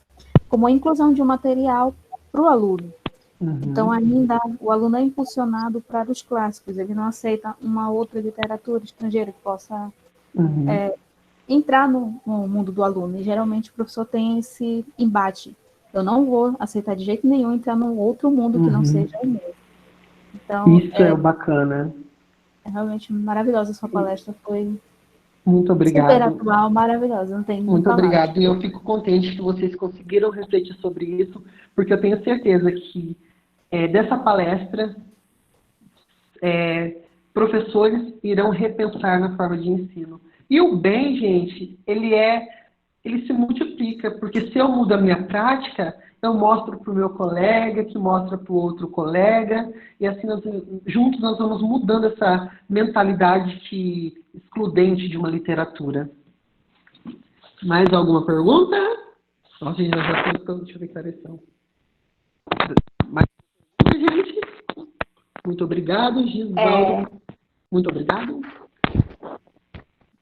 como a inclusão de um material para o aluno. Uhum. Então, ainda o aluno é impulsionado para os clássicos, ele não aceita uma outra literatura estrangeira que possa entrar no mundo do aluno. E, geralmente, o professor tem esse embate. Eu não vou aceitar de jeito nenhum entrar num outro mundo que não seja o meu. Então, Isso é bacana. É realmente maravilhosa a sua palestra, foi Muito obrigado. super atual, maravilhosa, não tem nem Muito palavras. obrigado. E eu fico contente que vocês conseguiram refletir sobre isso, porque eu tenho certeza que dessa palestra professores irão repensar na forma de ensino. E o bem, gente, ele se multiplica, porque se eu mudo a minha prática, eu mostro para o meu colega, que mostra para o outro colega, e assim juntos nós vamos mudando essa mentalidade excludente de uma literatura. Mais alguma pergunta? Nossa, gente, já estou de declaração. Mais gente? Muito obrigado, Gisaldo. Muito obrigado.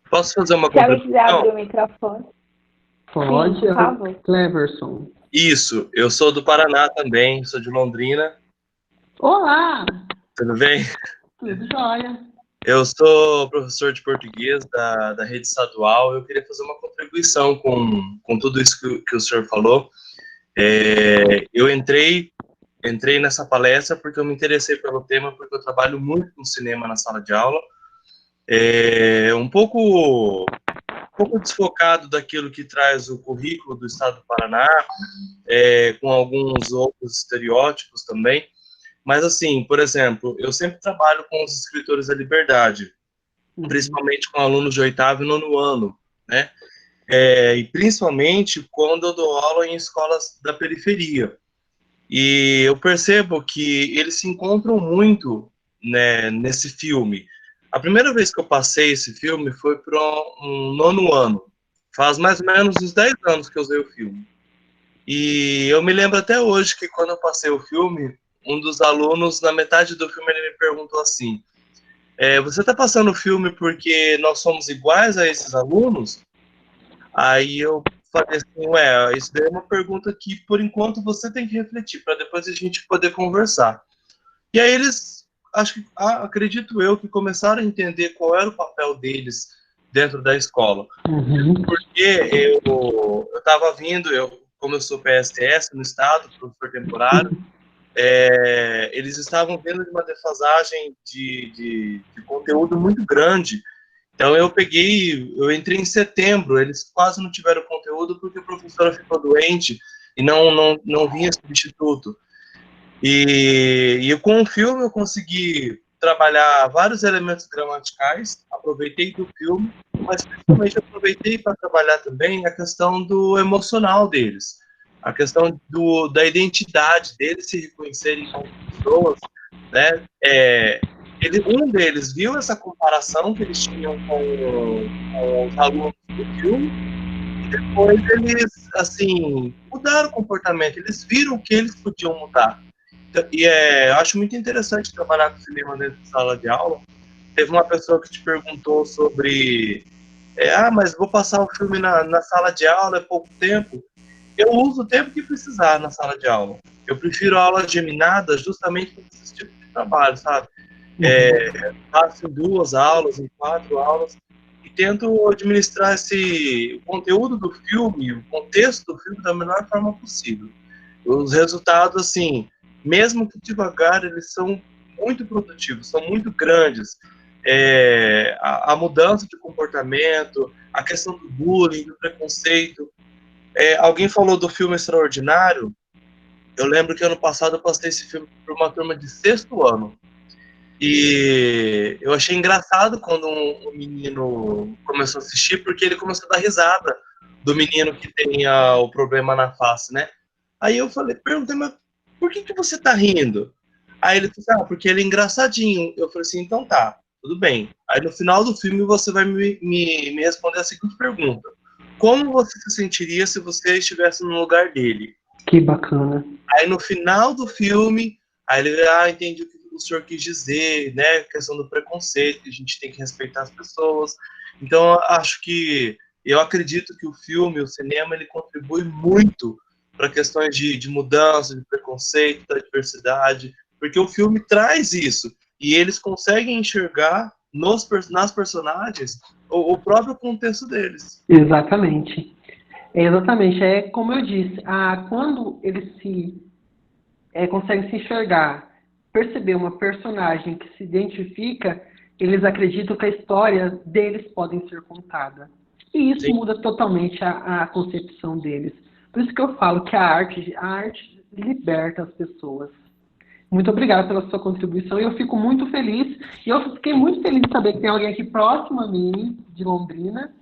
Posso fazer uma Se alguém quiser contribuição? abrir o microfone. Pode, Sim, por favor. Cleverson. Isso, eu sou do Paraná também, sou de Londrina. Olá! Tudo bem? Tudo jóia. Eu sou professor de português da rede estadual. Eu queria fazer uma contribuição com tudo isso que o senhor falou. Eu entrei nessa palestra porque eu me interessei pelo tema, porque eu trabalho muito com cinema na sala de aula. Um pouco desfocado daquilo que traz o currículo do Estado do Paraná, com alguns outros estereótipos também. Mas, assim, por exemplo, eu sempre trabalho com os escritores da liberdade, principalmente com alunos de 8º e 9º ano, né? e principalmente quando eu dou aula em escolas da periferia. E eu percebo que eles se encontram muito, né, nesse filme. A primeira vez que eu passei esse filme foi para um 9º ano. Faz mais ou menos uns 10 anos que eu usei o filme. E eu me lembro até hoje que quando eu passei o filme, um dos alunos, na metade do filme, ele me perguntou assim, você está passando o filme porque nós somos iguais a esses alunos? Aí eu falei assim, isso daí é uma pergunta que, por enquanto, você tem que refletir, para depois a gente poder conversar. E aí eles, acredito eu, que começaram a entender qual era o papel deles dentro da escola. Porque eu estava vindo, como eu sou PSS no estado, professor temporário, eles estavam vendo de uma defasagem de conteúdo muito grande. Então eu entrei em setembro, eles quase não tiveram conteúdo porque a professora ficou doente e não vinha substituto. E com o filme eu consegui trabalhar vários elementos gramaticais, aproveitei do filme, mas principalmente aproveitei para trabalhar também a questão do emocional deles, a questão da identidade deles se reconhecerem como pessoas, né? Um deles viu essa comparação que eles tinham com os alunos do filme e depois eles, assim, mudaram o comportamento, eles viram que eles podiam mudar. E eu acho muito interessante trabalhar com cinema dentro de sala de aula. Teve uma pessoa que te perguntou sobre mas vou passar o filme na sala de aula, é pouco tempo. Eu uso o tempo que precisar na sala de aula. Eu prefiro aulas geminadas justamente para esse tipo de trabalho, sabe? Faço em 2 aulas, em 4 aulas, e tento administrar o conteúdo do filme, o contexto do filme da melhor forma possível. Os resultados, assim, mesmo que devagar, eles são muito produtivos, são muito grandes. A mudança de comportamento, a questão do bullying, do preconceito. Alguém falou do filme Extraordinário. Eu lembro que ano passado eu passei esse filme para uma turma de 6º ano. E eu achei engraçado quando um menino começou a assistir, porque ele começou a dar risada do menino que tem o problema na face, né? Aí eu perguntei, mas por que você tá rindo? Aí ele falou, porque ele é engraçadinho. Eu falei assim, então tá, tudo bem. Aí no final do filme você vai me responder a seguinte pergunta. Como você se sentiria se você estivesse no lugar dele? Que bacana. Aí no final do filme, aí ele, entendi o que o senhor quis dizer, né? A questão do preconceito, que a gente tem que respeitar as pessoas. Então, eu acredito que o filme, o cinema, ele contribui muito para questões de mudança, de preconceito, da diversidade, porque o filme traz isso, e eles conseguem enxergar nas personagens o próprio contexto deles. Exatamente. Exatamente. É como eu disse, quando eles conseguem se enxergar, perceber uma personagem que se identifica, eles acreditam que a história deles pode ser contada. E isso muda totalmente a concepção deles. Por isso que eu falo que a arte liberta as pessoas. Muito obrigada pela sua contribuição. Eu fico muito feliz. E eu fiquei muito feliz de saber que tem alguém aqui próximo a mim, de Londrina,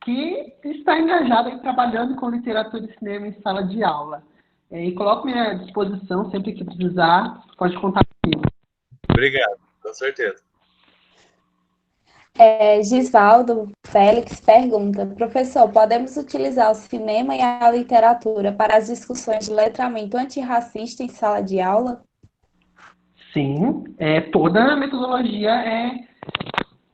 que está engajado em trabalhando com literatura e cinema em sala de aula. E coloco-me à disposição sempre que precisar. Pode contar comigo. Obrigado, com certeza. Gisvaldo Félix pergunta, professor, podemos utilizar o cinema e a literatura para as discussões de letramento antirracista em sala de aula? Sim, toda a metodologia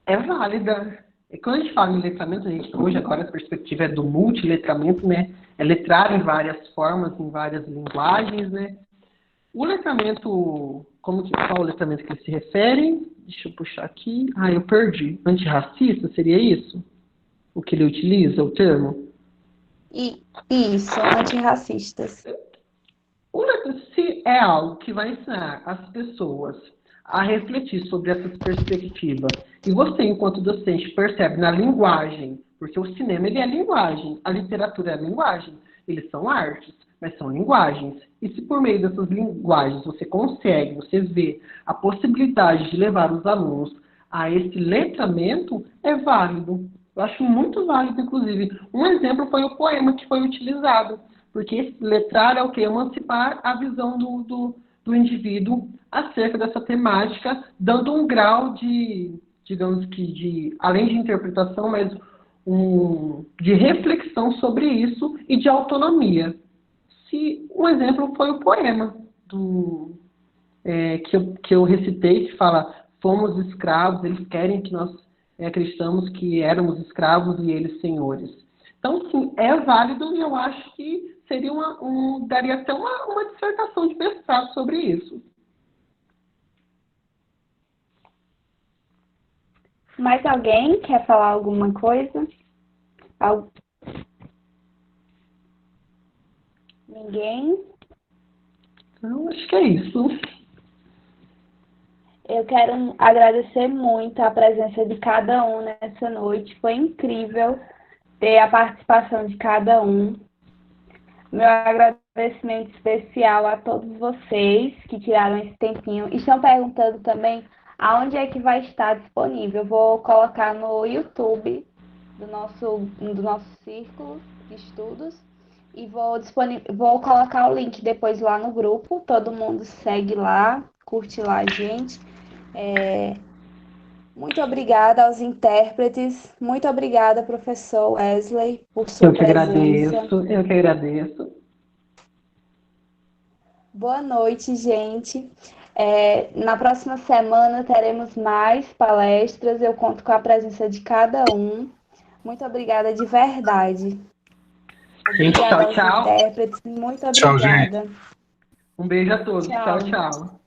é válida. Quando a gente fala em letramento, hoje agora a perspectiva é do multiletramento, né? É letrar em várias formas, em várias linguagens, né? O letramento, qual o letramento que eles se referem? Deixa eu puxar aqui. Eu perdi. Antirracista, seria isso? O que ele utiliza, o termo? Isso, antirracistas. Se é algo que vai ensinar as pessoas a refletir sobre essas perspectivas, e você, enquanto docente, percebe na linguagem, porque o cinema ele é linguagem, a literatura é linguagem, eles são artes, mas são linguagens. E se por meio dessas linguagens você vê a possibilidade de levar os alunos a esse letramento, é válido. Eu acho muito válido, inclusive. Um exemplo foi o poema que foi utilizado, porque letrar é o quê? Emancipar a visão do indivíduo acerca dessa temática, dando um grau de, digamos que, além de interpretação, mas de reflexão sobre isso e de autonomia. Um exemplo foi o poema que eu recitei, que fala: fomos escravos, eles querem que nós acreditamos que éramos escravos e eles senhores. Então, sim, é válido, e eu acho que seria daria até uma dissertação de mestrado sobre isso. Mais alguém quer falar alguma coisa? Ninguém? Então, acho que é isso. Eu quero agradecer muito a presença de cada um nessa noite. Foi incrível ter a participação de cada um. Meu agradecimento especial a todos vocês que tiraram esse tempinho. E estão perguntando também aonde é que vai estar disponível. Eu vou colocar no YouTube do nosso círculo de estudos e vou colocar o link depois lá no grupo. Todo mundo segue lá, curte lá, gente. Muito obrigada aos intérpretes. Muito obrigada, professor Wesley, por sua presença. Eu que agradeço. Boa noite, gente. Na próxima semana teremos mais palestras. Eu conto com a presença de cada um. Muito obrigada de verdade. Gente, Obrigada tchau. aos intérpretes. Muito Tchau, obrigada. gente. Um beijo a todos. Tchau. Tchau.